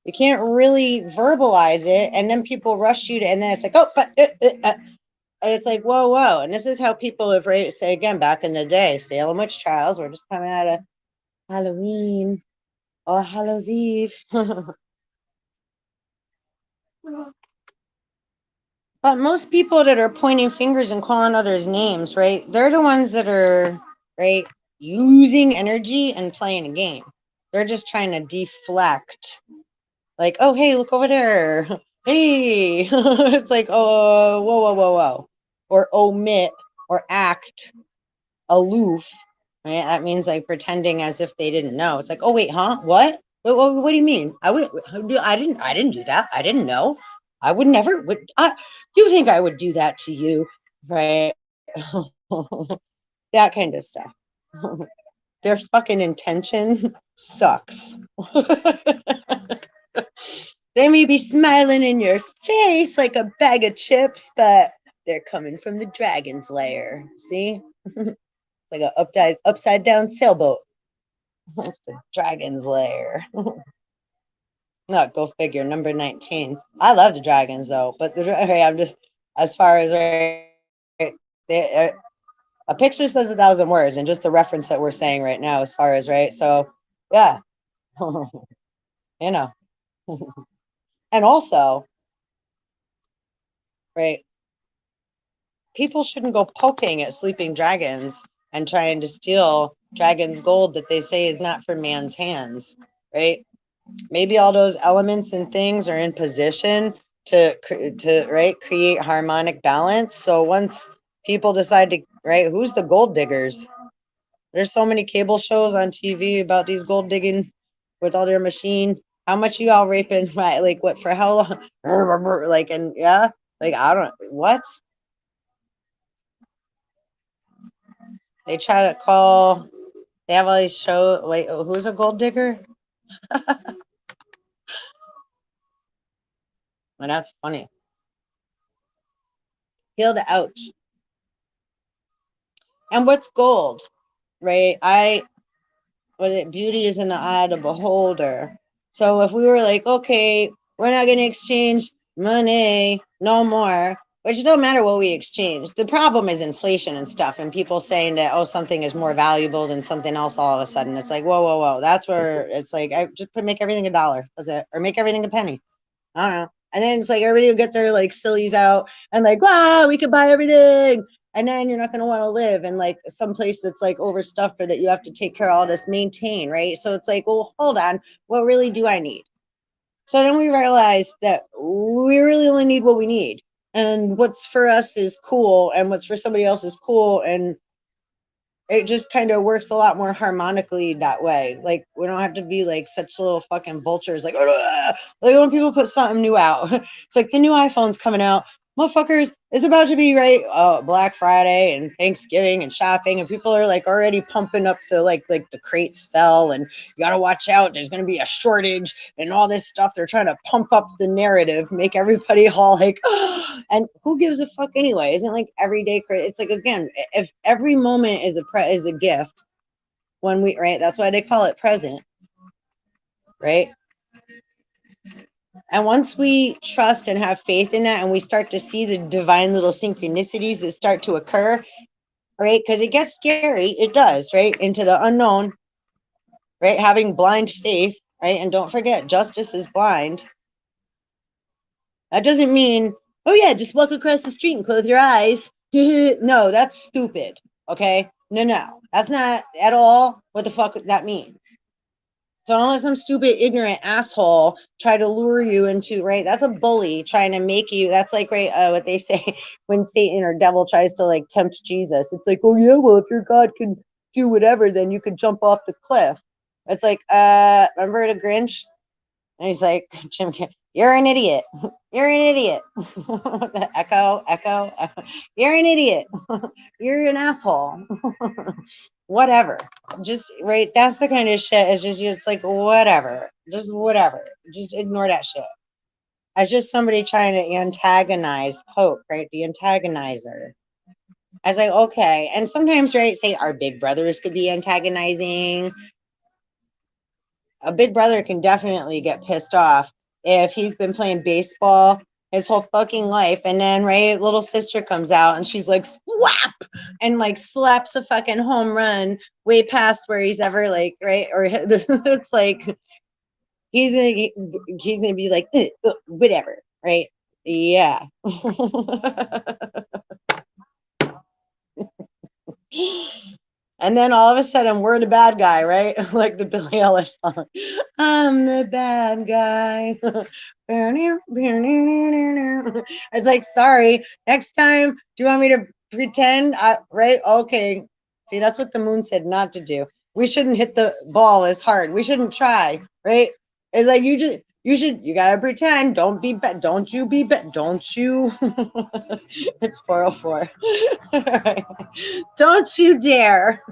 You can't really verbalize it, and then people rush you to, and then it's like, oh, but, and it's like, whoa, whoa. And this is how people have, right, say again, back in the day, Salem witch trials, we're just coming out of Halloween or Hallows Eve. But most people that are pointing fingers and calling others names, right, they're the ones that are, right, using energy and playing a game. They're just trying to deflect. Like, oh, hey, look over there. Hey. It's like, oh, whoa, whoa, whoa, whoa. Or omit or act aloof. Right? That means like pretending as if they didn't know. It's like, oh, wait, huh? What? What do you mean? I didn't do that. I didn't know. I would never. You think I would do that to you, right? That kind of stuff. Their fucking intention sucks. They may be smiling in your face like a bag of chips, but they're coming from the dragon's lair. See? It's like an upside down sailboat. It's the dragon's lair. No, go figure. Number 19. I love the dragons though, but I'm just, as far as, right, a picture says 1,000 words, and just the reference that we're saying right now, as far as, right. So, yeah, you know, and also, right, people shouldn't go poking at sleeping dragons and trying to steal dragon's gold that they say is not for man's hands, right? Maybe all those elements and things are in position to right, create harmonic balance. So once people decide to, right, who's the gold diggers? There's so many cable shows on TV about these gold digging with all their machine. How much you all raping? Right, like what, for how long? Like, and yeah, like I don't, what? They try to call, they have all these shows. Wait, who's a gold digger? And that's funny. Feel the ouch. And what's gold, right? Beauty is in the eye of the beholder. So if we were like, okay, we're not going to exchange money no more, which don't matter what we exchange. The problem is inflation and stuff, and people saying that, oh, something is more valuable than something else all of a sudden. It's like, whoa, whoa, whoa. That's where it's like, I just make everything $1. That's it. Or make everything a penny. I don't know. And then it's like everybody will get their like sillies out and like, wow, we could buy everything. And then you're not going to want to live in like some place that's like overstuffed or that you have to take care of all this, maintain, right? So it's like, well, hold on, what really do I need? So then we realized that we really only need what we need. And what's for us is cool, and what's for somebody else is cool. And it just kind of works a lot more harmonically that way. Like we don't have to be like such little fucking vultures. Like, ugh! Like when people put something new out, it's like the new iPhone's coming out. Motherfuckers, it's about to be right. Black Friday and Thanksgiving and shopping, and people are like already pumping up the like the crates fell, and you gotta watch out. There's gonna be a shortage and all this stuff. They're trying to pump up the narrative, make everybody all like, oh, and who gives a fuck anyway? Isn't like everyday crazy? It's like, again, if every moment is a gift, when we, right, that's why they call it present, right? And once we trust and have faith in that, and we start to see the divine little synchronicities that start to occur, right? Because it gets scary, it does, right? Into the unknown, right? Having blind faith, right? And don't forget, justice is blind. That doesn't mean, oh yeah, just walk across the street and close your eyes. No, that's stupid. Okay? No. That's not at all what the fuck that means. So don't let some stupid, ignorant asshole try to lure you into, right? That's a bully trying to make you, that's like, right, what they say when Satan or devil tries to like tempt Jesus. It's like, oh yeah, well, if your God can do whatever, then you could jump off the cliff. It's like, remember the Grinch? And he's like, Jim, you're an idiot. You're an idiot. echo. You're an idiot. You're an asshole. Whatever. Just, right. That's the kind of shit. It's like, whatever. Just whatever. Just ignore that shit. It's just somebody trying to antagonize hope, right? The antagonizer. I was like, okay. And sometimes, right, say our big brothers could be antagonizing. A big brother can definitely get pissed off if he's been playing baseball his whole fucking life, and then right, little sister comes out and she's like whap and like slaps a fucking home run way past where he's ever like right, or it's like he's gonna be like whatever, right? Yeah. And then all of a sudden, we're the bad guy, right? Like the Billie Eilish song. I'm the bad guy. It's like, sorry. Next time, do you want me to pretend? Right? Okay. See, that's what the moon said not to do. We shouldn't hit the ball as hard. We shouldn't try, right? It's like you gotta pretend. Don't be bad. Don't you be bad. Don't you? It's 4:04. Don't you dare.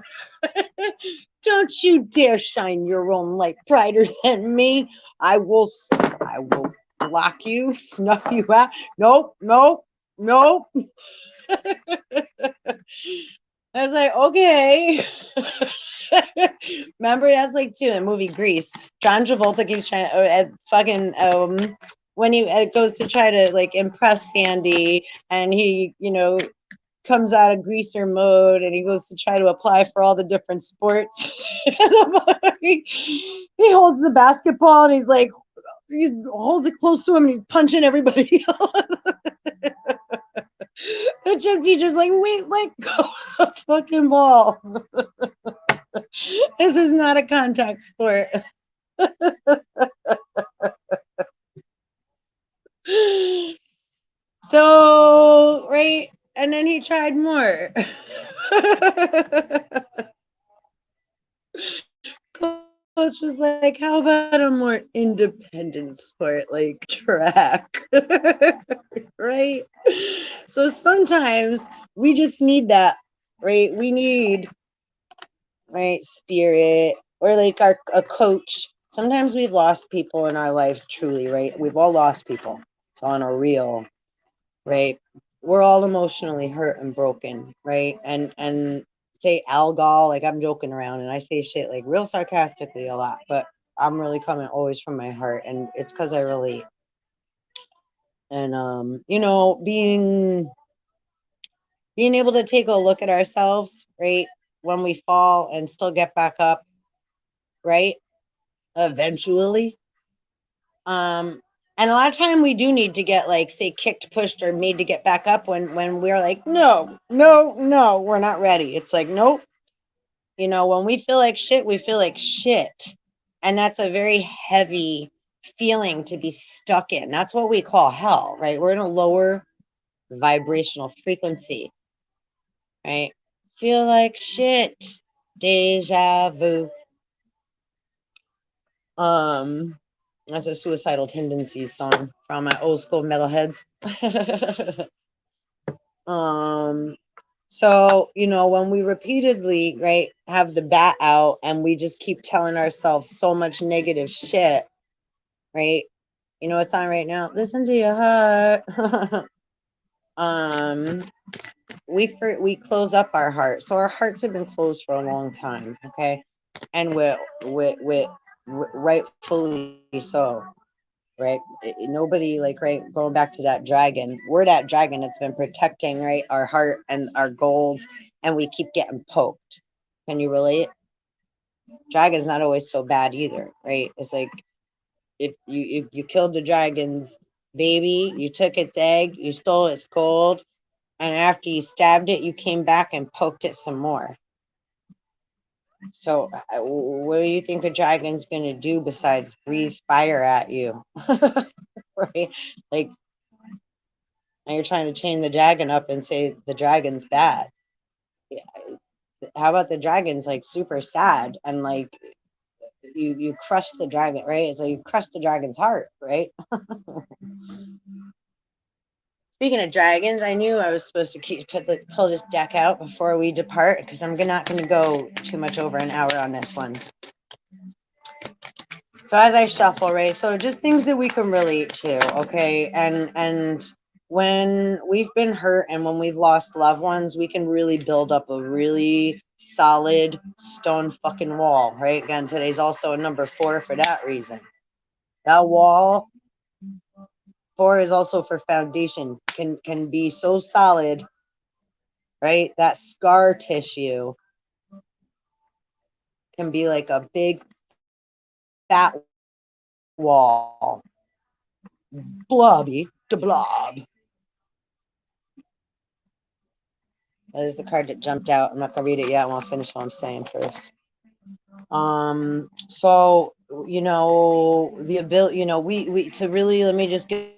Don't you dare shine your own light brighter than me. I will block you, snuff you out. Nope, nope, nope. I was like, okay. Remember, that's like too in the movie Grease. John Travolta keeps trying fucking when he goes to try to like impress Sandy, and he comes out of greaser mode and he goes to try to apply for all the different sports. he holds the basketball and he's like, he holds it close to him and he's punching everybody else. The gym teacher's like, wait, let go of the fucking ball. This is not a contact sport. So, right, and then he tried more. Coach was like, how about a more independent sport like track? Right? So sometimes we just need that, right? We need, right, spirit, or like a coach. Sometimes we've lost people in our lives, truly, right? We've all lost people. It's on a real, right? We're all emotionally hurt and broken, right? And say alcohol, like I'm joking around and I say shit like real sarcastically a lot, but I'm really coming always from my heart, and it's because I relate. And being able to take a look at ourselves, right, when we fall and still get back up, right, eventually. And a lot of time we do need to get like say kicked, pushed, or made to get back up when we're like, no, no, no, we're not ready. It's like, nope. When we feel like shit, we feel like shit. And that's a very heavy feeling to be stuck in. That's what we call hell, right? We're in a lower vibrational frequency, right? Feel like shit. Deja vu. That's a Suicidal Tendencies song from my old school metalheads. So, when we repeatedly, right, have the bat out and we just keep telling ourselves so much negative shit, right? You know what's on right now? Listen to your heart. We close up our heart. So our hearts have been closed for a long time, okay? And we're rightfully so. Right, nobody like, right, going back to that dragon, we're that dragon that's been protecting, right, our heart and our gold, and we keep getting poked. Can you relate? Dragon's not always so bad either, right? It's like if you killed the dragon's baby, you took its egg, you stole its gold, and after you stabbed it, you came back and poked it some more. So what do you think a dragon's going to do besides breathe fire at you? Right, like, and you're trying to chain the dragon up and say the dragon's bad. How about the dragon's like super sad, and like you crush the dragon, right? It's like you crush the dragon's heart, right? Speaking of dragons, I knew I was supposed to pull this deck out before we depart, because I'm not going to go too much over an hour on this one. So as I shuffle, right? So just things that we can relate to, okay? And when we've been hurt and when we've lost loved ones, we can really build up a really solid stone fucking wall, right? Again, today's also a number 4 for that reason. That wall, 4 is also for foundation, can be so solid, right? That scar tissue can be like a big fat wall. Blobby to blob. That is the card that jumped out. I'm not gonna read it yet. I want to finish what I'm saying first. So you know, the ability, you know, we to really, let me just give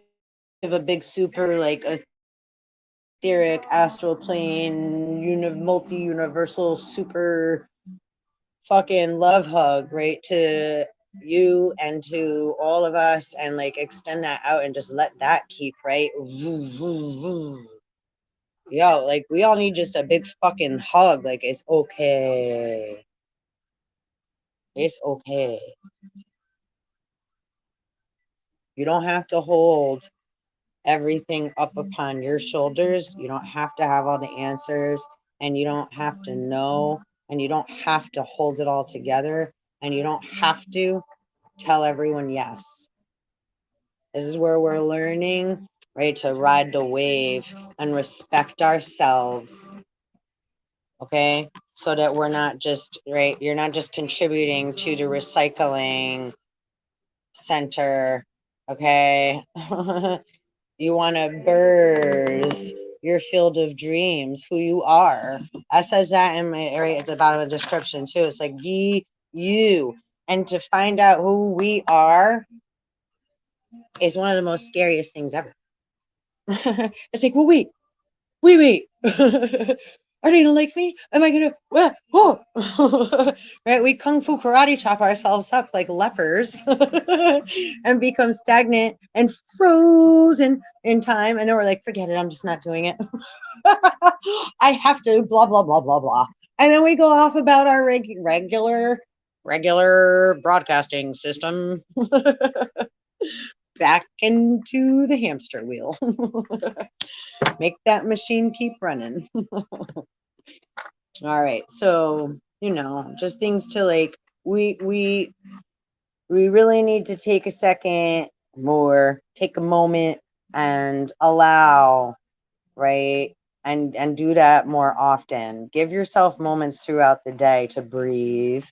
a big super like etheric astral plane multi-universal super fucking love hug, right, to you and to all of us, and like extend that out and just let that keep, right. Yo, like we all need just a big fucking hug. Like it's okay. It's okay. You don't have to hold everything up upon your shoulders. You don't have to have all the answers, and you don't have to know, and you don't have to hold it all together, and you don't have to tell everyone yes. This is where we're learning, right, to ride the wave and respect ourselves. Okay, so that we're not just, right, you're not just contributing to the recycling center. Okay. You want to birth your field of dreams, who you are. I says that in my, right at the bottom of the description too. It's like, be you. And to find out who we are is one of the most scariest things ever. It's like, well, wait. Are they gonna like me? Am I gonna what? Oh. Right? We kung fu karate chop ourselves up like lepers and become stagnant and frozen in time, and then we're like, forget it, I'm just not doing it. I have to blah blah blah blah blah. And then we go off about our regular broadcasting system. Back into the hamster wheel. Make that machine keep running. All right, so you know, just things to like, we really need to take a second more, take a moment and allow, right, and do that more often. Give yourself moments throughout the day to breathe.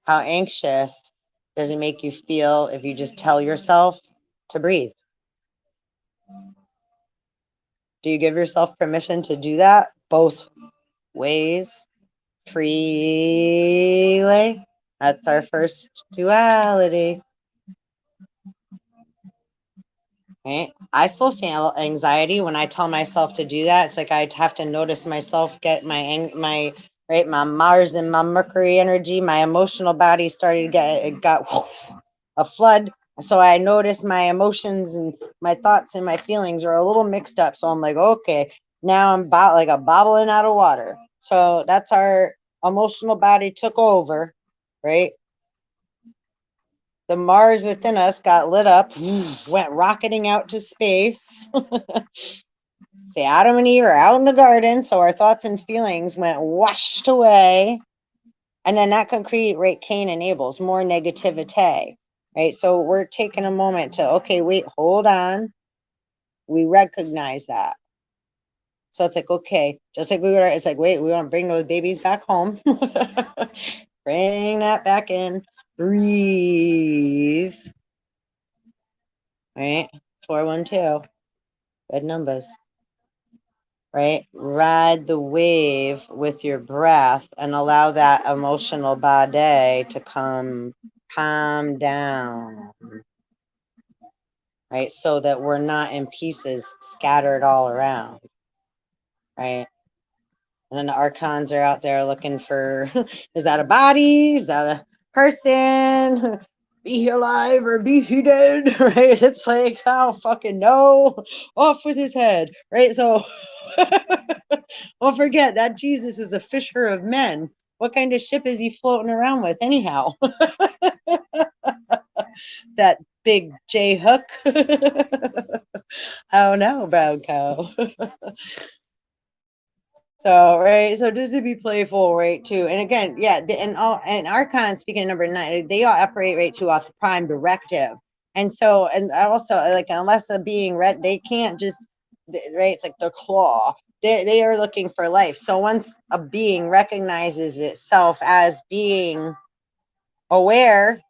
How anxious does it make you feel if you just tell yourself to breathe? Do you give yourself permission to do that both ways freely? That's our first duality. Right? I still feel anxiety when I tell myself to do that. It's like I have to notice myself get my right, my Mars and my Mercury energy, my emotional body started to get, it got a flood. So I notice my emotions and my thoughts and my feelings are a little mixed up. So I'm like, okay, now I'm like a bobbling out of water. So that's our emotional body took over, right? The Mars within us got lit up, went rocketing out to space. Say Adam and Eve are out in the garden, so our thoughts and feelings went washed away. And then that can create, right, Cain and Abel's more negativity, right? So we're taking a moment to, okay, wait, hold on. We recognize that. So it's like, okay, just like we were, it's like, wait, we want to bring those babies back home. Bring that back in. Breathe. Right? 412. Good numbers. Right? Ride the wave with your breath and allow that emotional body to calm down. Right? So that we're not in pieces scattered all around. Right? And then the archons are out there looking for, is that a body? Is that a person? Be he alive or be he dead? Right? It's like, I don't fucking know. Off with his head. Right? So, don't forget that Jesus is a fisher of men. What kind of ship is he floating around with anyhow? That big J hook. Oh no, brown cow. So right, so just to be playful, right, too. And again, yeah, and Archon, speaking of number 9, they all operate right too off the prime directive. And so, and also like unless a being they can't just right. It's like the claw. They are looking for life. So once a being recognizes itself as being aware,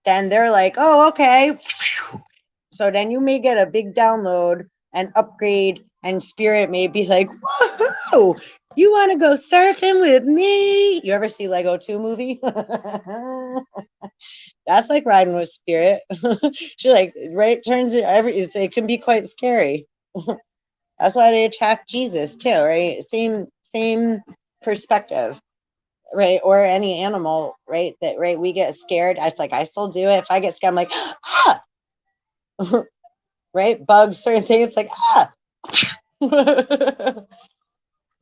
then they're like, oh, okay. So then you may get a big download and upgrade, and spirit may be like, whoa, you want to go surfing with me? You ever see Lego 2 movie? That's like riding with spirit. She like right turns it it can be quite scary. That's why they attract Jesus too, right? Same perspective, right? Or any animal, right? That right, we get scared. It's like I still do it. If I get scared, I'm like, ah, right? Bugs, certain things. It's like ah.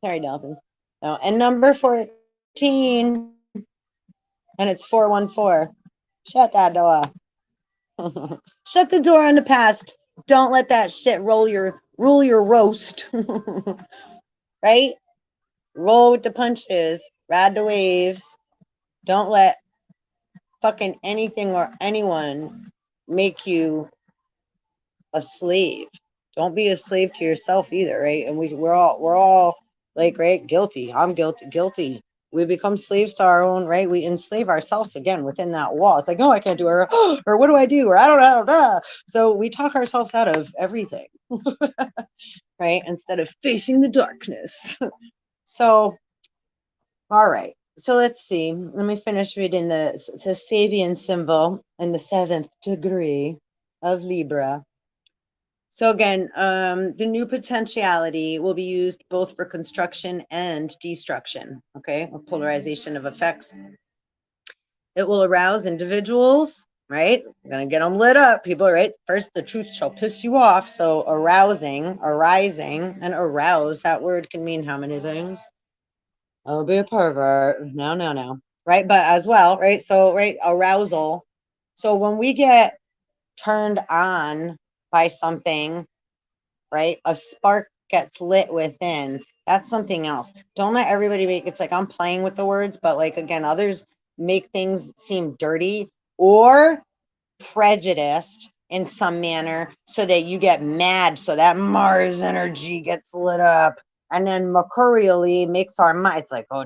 Sorry, dolphins. No, and number 14, and it's 414. Shut that door. Shut the door on the past. Don't let that shit rule your roast. Right? Roll with the punches. Ride the waves. Don't let fucking anything or anyone make you a slave. Don't be a slave to yourself either, right? And we're all like, right, guilty. I'm guilty. We become slaves to our own, right? We enslave ourselves again within that wall. It's like, no, I can't do it, or what do I do? Or I don't know. So we talk ourselves out of everything, right? Instead of facing the darkness. So, all right. So let's see. Let me finish reading the Sabian symbol in the 7th degree of Libra. So again, the new potentiality will be used both for construction and destruction, okay? A polarization of effects. It will arouse individuals, right? We're going to get them lit up, people, right? First, the truth shall piss you off. So arising, and arouse, that word can mean how many things? I'll be a pervert. No. Right? But as well, right? So, right, arousal. So when we get turned on by something, right? A spark gets lit within. That's something else. Don't let everybody make it's like I'm playing with the words, but like again, others make things seem dirty or prejudiced in some manner so that you get mad, so that Mars energy gets lit up, and then mercurially makes our mind. It's like, oh,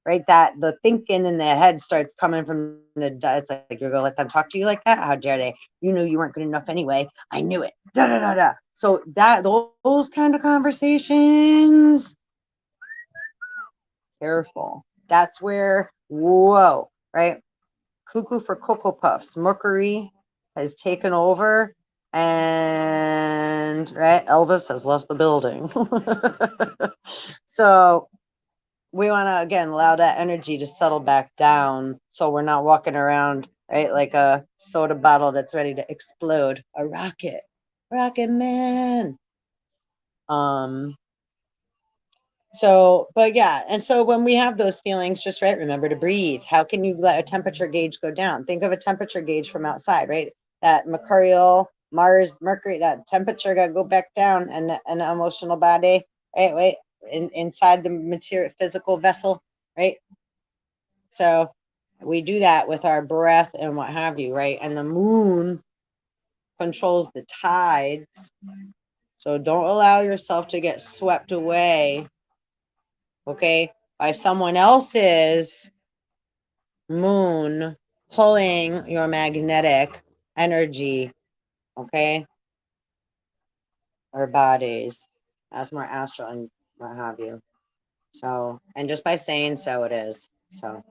right? That the thinking in the head starts coming from the. It's like you're gonna let them talk to you like that? How dare they? You knew you weren't good enough anyway. I knew it. Da da da da. So that those kind of conversations, careful. That's where whoa, right? Cuckoo for Cocoa Puffs. Mercury has taken over, and right, Elvis has left the building. So we want to again allow that energy to settle back down, so we're not walking around right like a soda bottle that's ready to explode. A rocket man. So, but yeah, and so when we have those feelings, just right, remember to breathe. How can you let a temperature gauge go down? Think of a temperature gauge from outside, right? That mercurial, Mars, Mercury, that temperature got to go back down, and an emotional body, right? Wait, inside the material, physical vessel, right? So we do that with our breath and what have you, right? And the moon controls the tides. So don't allow yourself to get swept away, okay, by someone else's moon pulling your magnetic energy, okay, or bodies. That's more astral and what have you. So, and just by saying so it is. So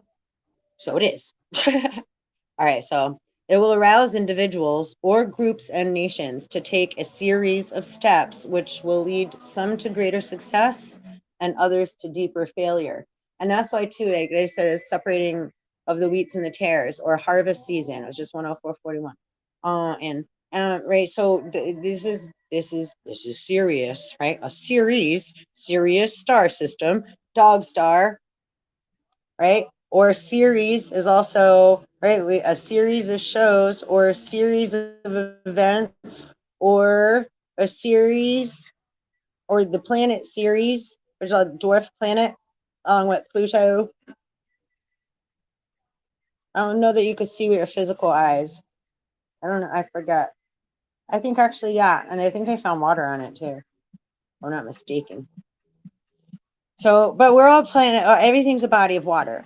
it is. All right, so it will arouse individuals or groups and nations to take a series of steps which will lead some to greater success and others to deeper failure. And that's why, too, like they said, is separating of the wheats and the tares, or harvest season. It was just 104.41. Right, so this is serious, right? A Sirius star system, dog star, right? Or Ceres is also right? A series of shows or a series of events or a series or the planet series, which is a dwarf planet along with Pluto. I don't know that you could see with your physical eyes. I don't know. I forget. I think actually, yeah. And I think they found water on it too, if I'm not mistaken. So, but we're all planet, everything's a body of water.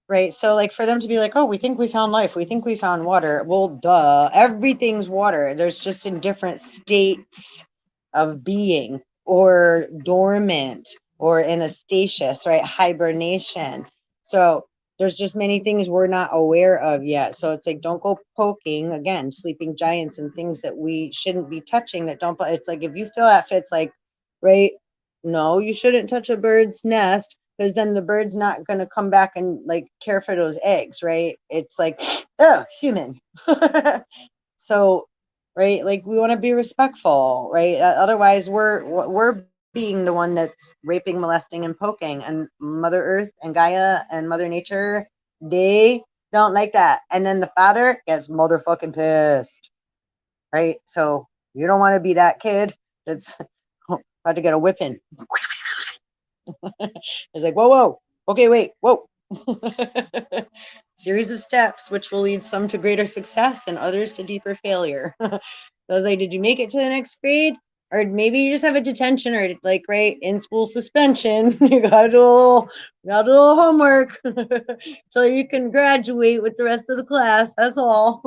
Right. So like for them to be like, oh, we think we found life. We think we found water. Well, duh, everything's water. There's just in different states of being or dormant or in a stasis, right? Hibernation. So there's just many things we're not aware of yet. So it's like, don't go poking again, sleeping giants and things that we shouldn't be touching that don't, it's like, if you feel that fits like, right. No, you shouldn't touch a bird's nest because then the bird's not going to come back and like care for those eggs, right? It's like, oh, human. So, right, like we want to be respectful, right? Otherwise, we're being the one that's raping, molesting, and poking, and Mother Earth and Gaia and Mother Nature, they don't like that. And then the father gets motherfucking pissed, right? So you don't want to be that kid that's about to get a whipping. It's like, whoa, whoa, okay, wait, whoa. Series of steps, which will lead some to greater success and others to deeper failure. So I was like, did you make it to the next grade? Or maybe you just have a detention or like, right, in school suspension. You gotta do a little homework so you can graduate with the rest of the class. That's all.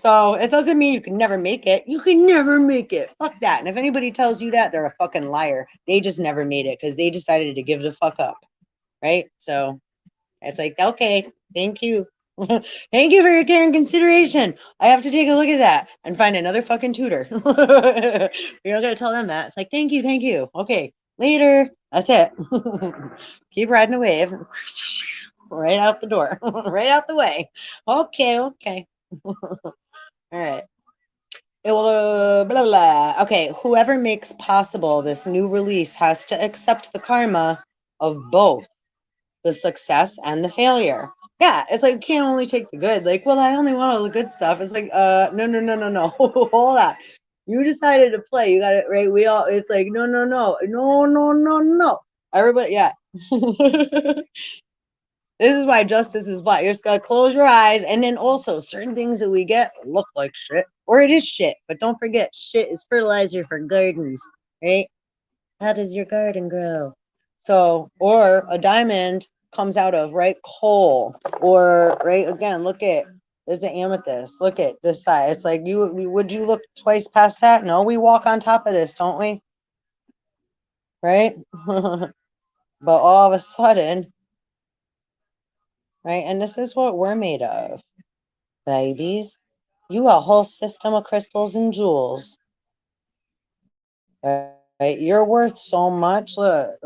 So it doesn't mean you can never make it. You can never make it. Fuck that. And if anybody tells you that, they're a fucking liar. They just never made it because they decided to give the fuck up. Right? So it's like, okay, thank you. Thank you for your care and consideration. I have to take a look at that and find another fucking tutor. You're not gonna tell them that. It's like, thank you, thank you. Okay, later. That's it. Keep riding the wave. Right out the door. Right out the way. Okay, okay. All right. It will, blah, blah. Okay, whoever makes possible this new release has to accept the karma of both the success and the failure. Yeah, it's like you can't only take the good. Like, well, I only want all the good stuff. It's like, no, no, no, no, no. Hold on. You decided to play. You got it right. We all. It's like, no, no, no, no, no, no, no. Everybody, yeah. This is why justice is black. You just gotta close your eyes, and then also certain things that we get look like shit, or it is shit. But don't forget, shit is fertilizer for gardens, right? How does your garden grow? So, or a diamond comes out of right coal, or right again. Look at there's the amethyst. Look at this side. It's like would you look twice past that? No, we walk on top of this, don't we? Right? But all of a sudden. Right? And this is what we're made of, babies. You a whole system of crystals and jewels. Right? You're worth so much. Look,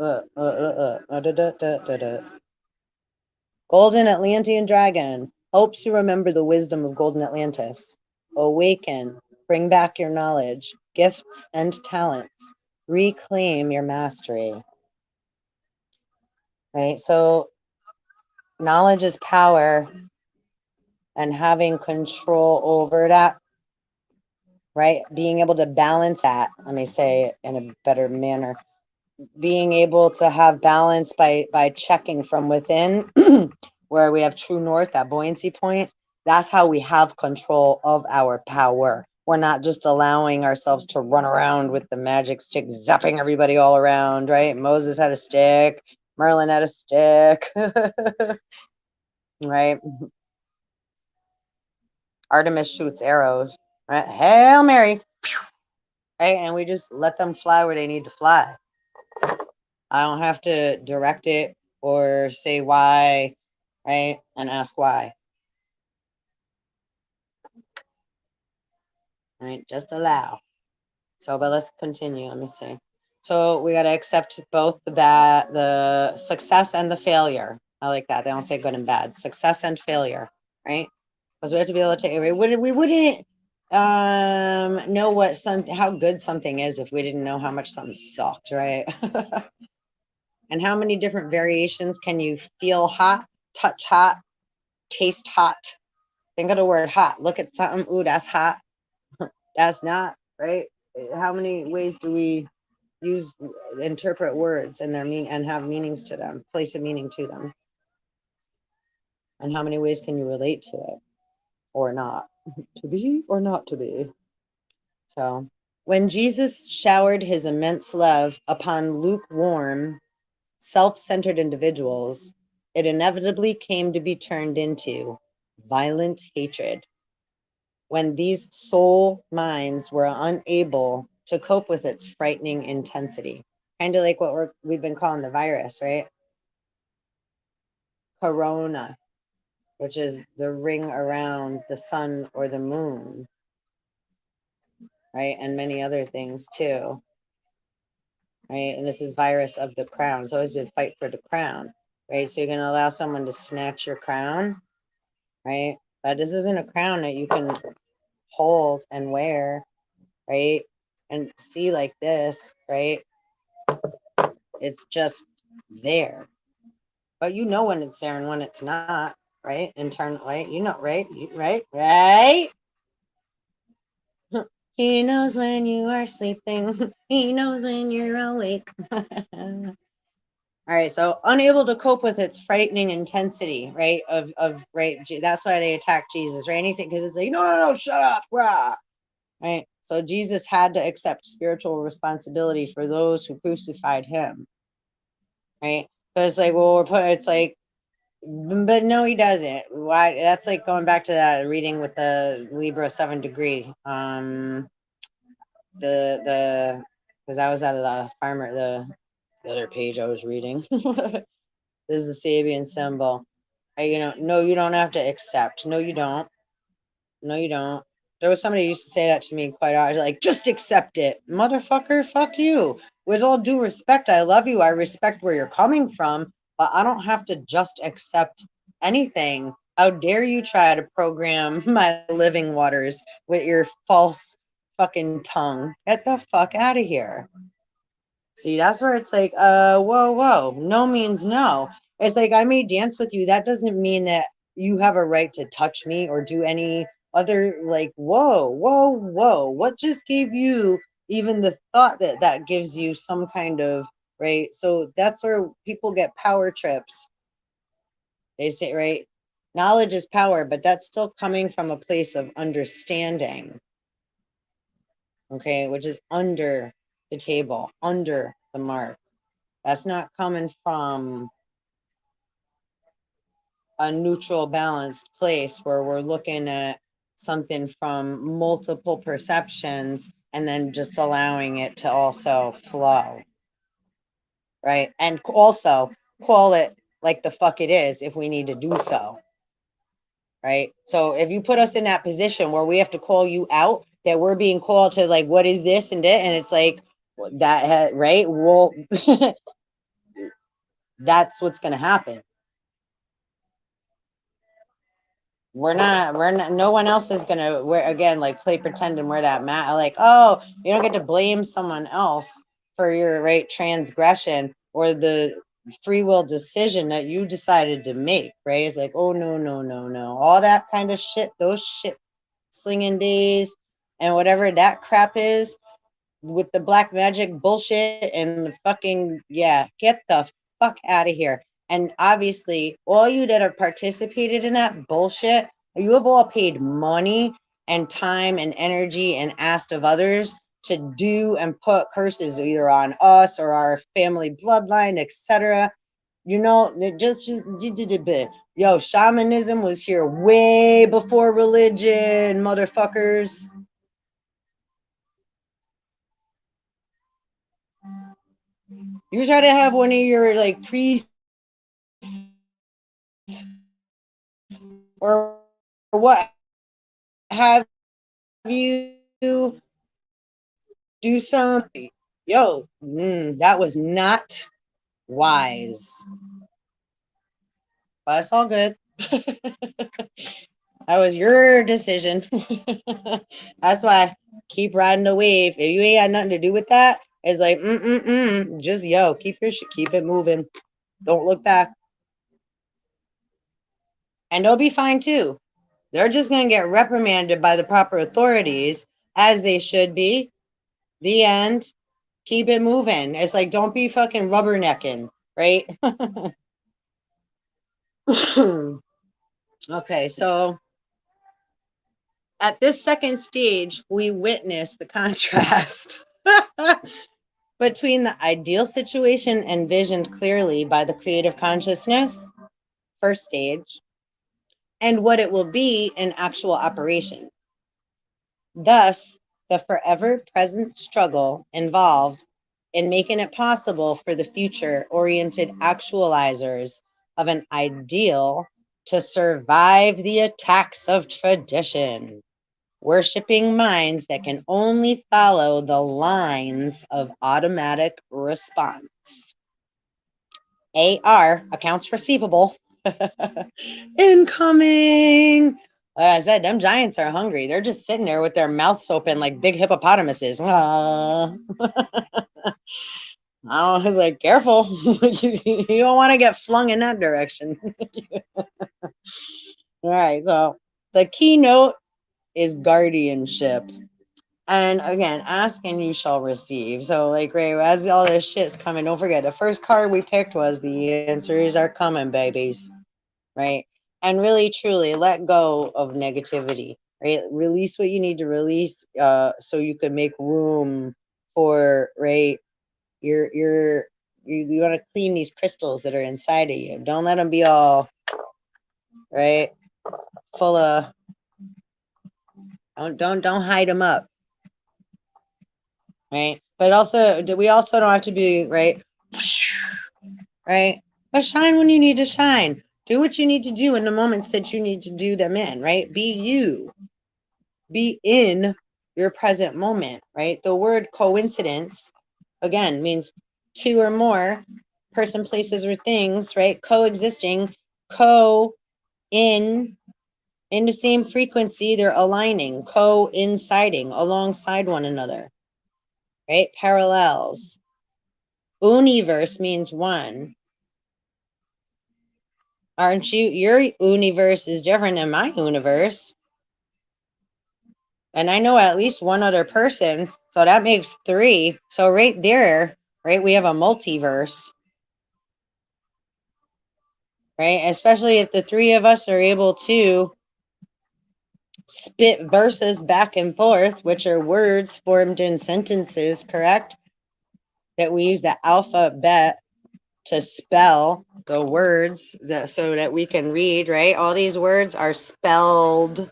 Golden Atlantean Dragon helps you remember the wisdom of Golden Atlantis. Awaken, bring back your knowledge, gifts, and talents. Reclaim your mastery. Right? So knowledge is power, and having control over that, right? Being able to balance that, let me say it in a better manner, being able to have balance by checking from within where we have true north, that buoyancy point. That's how we have control of our power. We're not just allowing ourselves to run around with the magic stick, zapping everybody all around, right? Moses had a stick. Merlin had a stick. Right? Artemis shoots arrows. Right? Hail Mary. Right? And we just let them fly where they need to fly. I don't have to direct it or say why, right? And ask why. Right? Just allow. So, but let's continue. Let me see. So we got to accept both the success and the failure. I like that. They don't say good and bad. Success and failure, right? Because we have to be able to take. We wouldn't know what how good something is if we didn't know how much something sucked, right? And how many different variations can you feel hot, touch hot, taste hot. Think of the word hot. Look at something. Ooh, that's hot. That's not, right? How many ways do we interpret words and and have meanings to them, place a meaning to them? And how many ways can you relate to it or not? To be or not to be. So when Jesus showered his immense love upon lukewarm, self-centered individuals, it inevitably came to be turned into violent hatred. When these soul minds were unable to cope with its frightening intensity. Kind of like what we've been calling the virus, right? Corona, which is the ring around the sun or the moon, right? And many other things too, right? And this is virus of the crown. It's always been fight for the crown, right? So you're going to allow someone to snatch your crown, right? But this isn't a crown that you can hold and wear, right? And see like this, right? It's just there. But you know when it's there and when it's not, right? Right? You know, right? Right? He knows when you are sleeping. He knows when you're awake. All right, so unable to cope with its frightening intensity, right? Right, that's why they attack Jesus, right? Anything because it's like, no, shut up, rah. Right? So Jesus had to accept spiritual responsibility for those who crucified him. Right? Because like, well, it's like, but no, he doesn't. Why? That's like going back to that reading with the Libra 7 degree. Because I was out of the farmer, the other page I was reading. This is the Sabian symbol. No, you don't have to accept. No, you don't. No, you don't. There was somebody who used to say that to me quite often, like, just accept it. Motherfucker, fuck you. With all due respect, I love you. I respect where you're coming from, but I don't have to just accept anything. How dare you try to program my living waters with your false fucking tongue? Get the fuck out of here. See, that's where it's like, whoa. No means no. It's like, I may dance with you. That doesn't mean that you have a right to touch me or do any other, like, whoa. What just gave you even the thought that gives you some kind of, right? So that's where people get power trips. They say, right? Knowledge is power, but that's still coming from a place of understanding. Okay, which is under the table, under the mark. That's not coming from a neutral, balanced place where we're looking at something from multiple perceptions and then just allowing it to also flow, right? And also call it like the fuck it is if we need to do so, right? So if you put us in that position where we have to call you out, that we're being called to like, what is this and that, and it's like that, right? Well, that's what's going to happen. We're not, no one else is going to wear, again, like play pretend and wear that mat. Like, oh, you don't get to blame someone else for your right transgression or the free will decision that you decided to make, right? It's like, oh, no. All that kind of shit, those shit slinging days and whatever that crap is with the black magic bullshit and the fucking, yeah, get the fuck out of here. And obviously, all you that have participated in that bullshit, you have all paid money and time and energy and asked of others to do and put curses either on us or our family bloodline, etc. You know, yo, shamanism was here way before religion, motherfuckers. You try to have one of your like priests or what have you do something. Yo, that was not wise. But it's all good. That was your decision. That's why keep riding the wave. If you ain't had nothing to do with that, it's like just keep your shit, keep it moving. Don't look back. And they'll be fine too. They're just going to get reprimanded by the proper authorities, as they should be. The end. Keep it moving. It's like, don't be fucking rubbernecking, right? Okay, so at this second stage, we witness the contrast between the ideal situation envisioned clearly by the creative consciousness, first stage, and what it will be in actual operation. Thus, the forever present struggle involved in making it possible for the future-oriented actualizers of an ideal to survive the attacks of tradition, worshipping minds that can only follow the lines of automatic response. AR, accounts receivable, incoming. Like I said, them giants are hungry. They're just sitting there with their mouths open like big hippopotamuses. I was like, careful. You don't want to get flung in that direction. All right, so the keynote is guardianship. And again, ask and you shall receive. So, like, right, as all this shit's coming, don't forget, the first card we picked was the answers are coming, babies. Right? And really, truly, let go of negativity. Right? Release what you need to release, so you can make room for, right, you want to clean these crystals that are inside of you. Don't let them be all, right, full of, don't hide them up. Right? But also, we also don't have to be, right? Right? But shine when you need to shine. Do what you need to do in the moments that you need to do them in, right? Be you. Be in your present moment, right? The word coincidence, again, means two or more, person, places, or things, right? Coexisting, in the same frequency, they're aligning, coinciding alongside one another, right? Parallels. Universe means one. Aren't you? Your universe is different than my universe. And I know at least one other person. So that makes three. So right there, right, we have a multiverse. Right? Especially if the three of us are able to spit verses back and forth, which are words formed in sentences, correct? That we use the alphabet to spell the words so that we can read, right? All these words are spelled,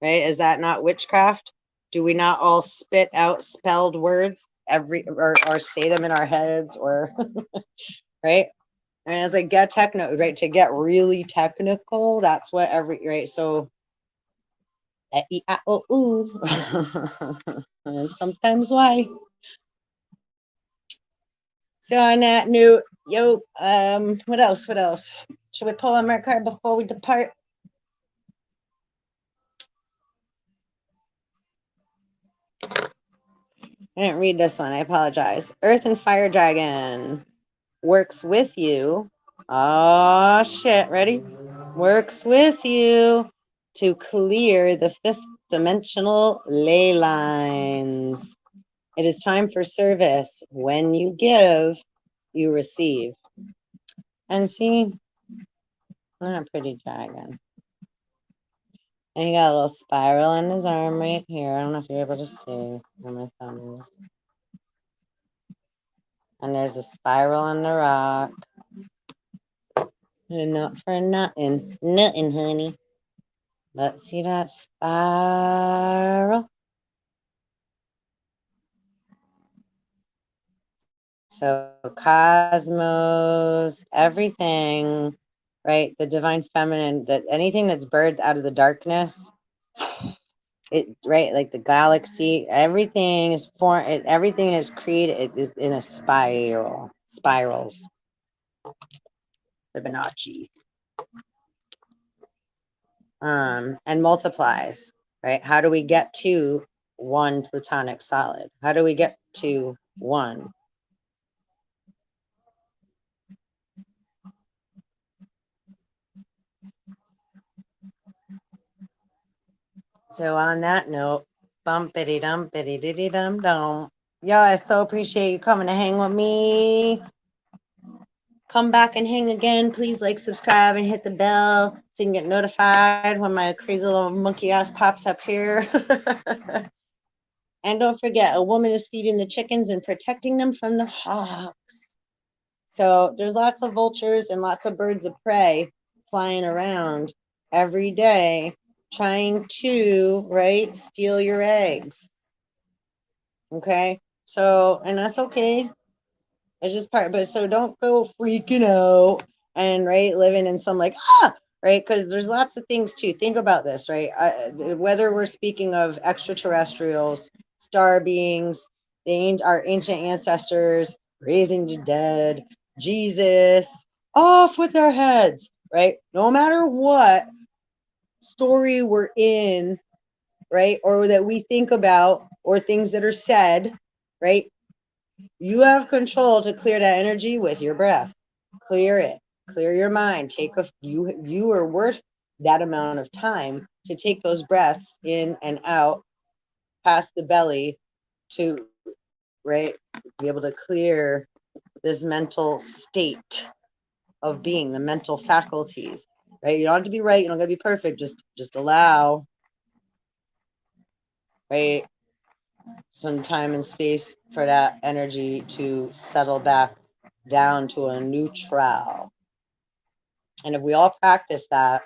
right? Is that not witchcraft? Do we not all spit out spelled words or say them in our heads, or right? And as I get right, to get really technical, that's what right? So and sometimes why. So on that note, what else? What else? Should we pull one more card before we depart? I didn't read this one. I apologize. Earth and Fire Dragon works with you. Oh, shit. Ready? Works with you to clear the fifth dimensional ley lines. It is time for service. When you give, you receive. And see, not a pretty dragon. And he got a little spiral in his arm right here. I don't know if you're able to see where my thumb is. And there's a spiral on the rock. And not for nothing. Nothing, honey. Let's see that spiral. So cosmos, everything, right? The divine feminine, that anything that's birthed out of the darkness, right? Like the galaxy, everything is formed, everything is created is in a spirals. Fibonacci. And multiplies, right? How do we get to one platonic solid? How do we get to one? So on that note, bumpity dumpity diddy dum dum. Yo, I so appreciate you coming to hang with me. Come back and hang again. Please like, subscribe, and hit the bell so you can get notified when my crazy little monkey ass pops up here. And don't forget, a woman is feeding the chickens and protecting them from the hawks. So there's lots of vultures and lots of birds of prey flying around every day trying to, right, steal your eggs. Okay? So, and that's okay. It's just part, but so don't go freaking out and, right, living in some like, right? Because there's lots of things too. Think about this, right? Whether we're speaking of extraterrestrials, star beings, our ancient ancestors, raising the dead, Jesus, off with their heads, right? No matter what story we're in, right? Or that we think about, or things that are said, right? You have control to clear that energy with your breath. Clear it. Clear your mind. You are worth that amount of time to take those breaths in and out past the belly to, right, be able to clear this mental state of being, the mental faculties. Right? You don't have to be right, you don't gotta be perfect. Just allow, right, some time and space for that energy to settle back down to a neutral. And if we all practice that,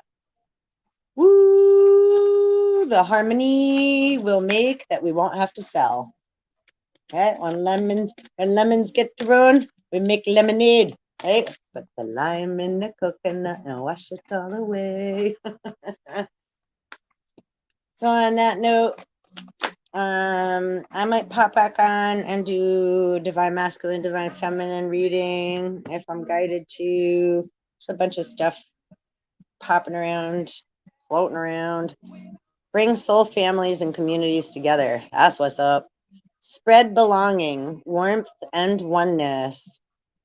woo, the harmony will make that we won't have to sell. Right? When lemons get thrown, we make lemonade. Right? Put the lime in the coconut and wash it all away. So on that note, I might pop back on and do divine masculine, divine feminine reading if I'm guided to. There's a bunch of stuff popping around, floating around. Bring soul families and communities together. That's what's up. Spread belonging, warmth, and oneness.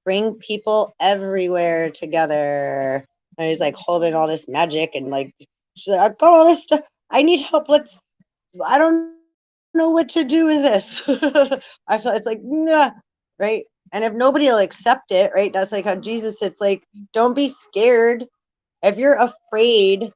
Bring people everywhere together. And he's like holding all this magic and like, she's like, I've got all this stuff. I need help. I don't know what to do with this. I feel it's like, nah, right? And if nobody will accept it, right? That's like how Jesus, it's like, don't be scared. If you're afraid,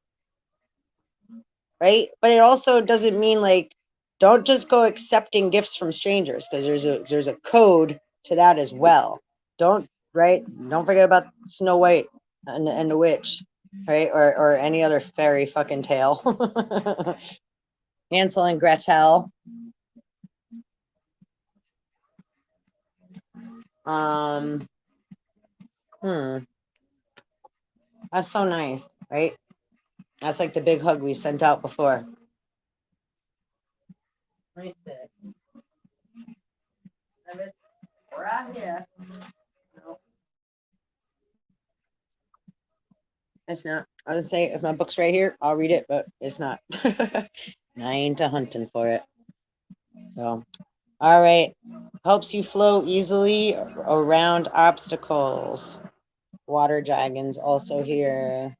right? But it also doesn't mean like, don't just go accepting gifts from strangers, because there's a code to that as well. Don't, right? Don't forget about Snow White and the witch, right? Or any other fairy fucking tale. Hansel and Gretel. That's so nice, right? That's like the big hug we sent out before. Nice. Right here. No, it's not. I was gonna say if my book's right here, I'll read it, but it's not. I ain't a hunting for it. So, all right. Helps you flow easily around obstacles. Water dragons also here.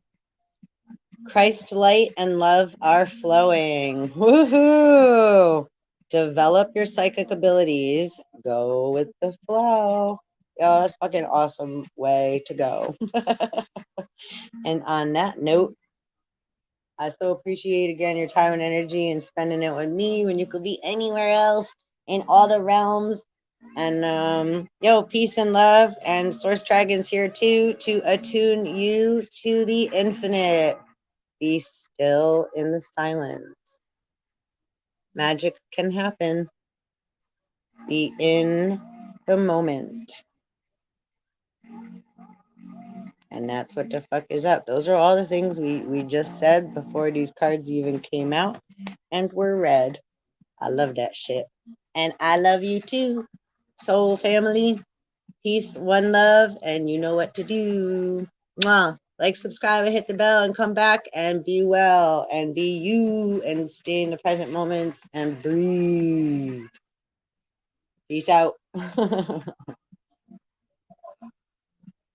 Christ light and love are flowing. Woohoo! Develop your psychic abilities. Go with the flow. Yo, that's fucking awesome way to go. And on that note, I so appreciate again your time and energy and spending it with me when you could be anywhere else in all the realms. And yo, peace and love. And Source Dragon's here too to attune you to the infinite. Be still in the silence. Magic can happen. Be in the moment. And that's what the fuck is up. Those are all the things we just said before these cards even came out and were read. I love that shit. And I love you too, soul family. Peace, one love, and you know what to do. Mwah. Like, subscribe, and hit the bell, and come back and be well and be you and stay in the present moments and breathe. Peace out.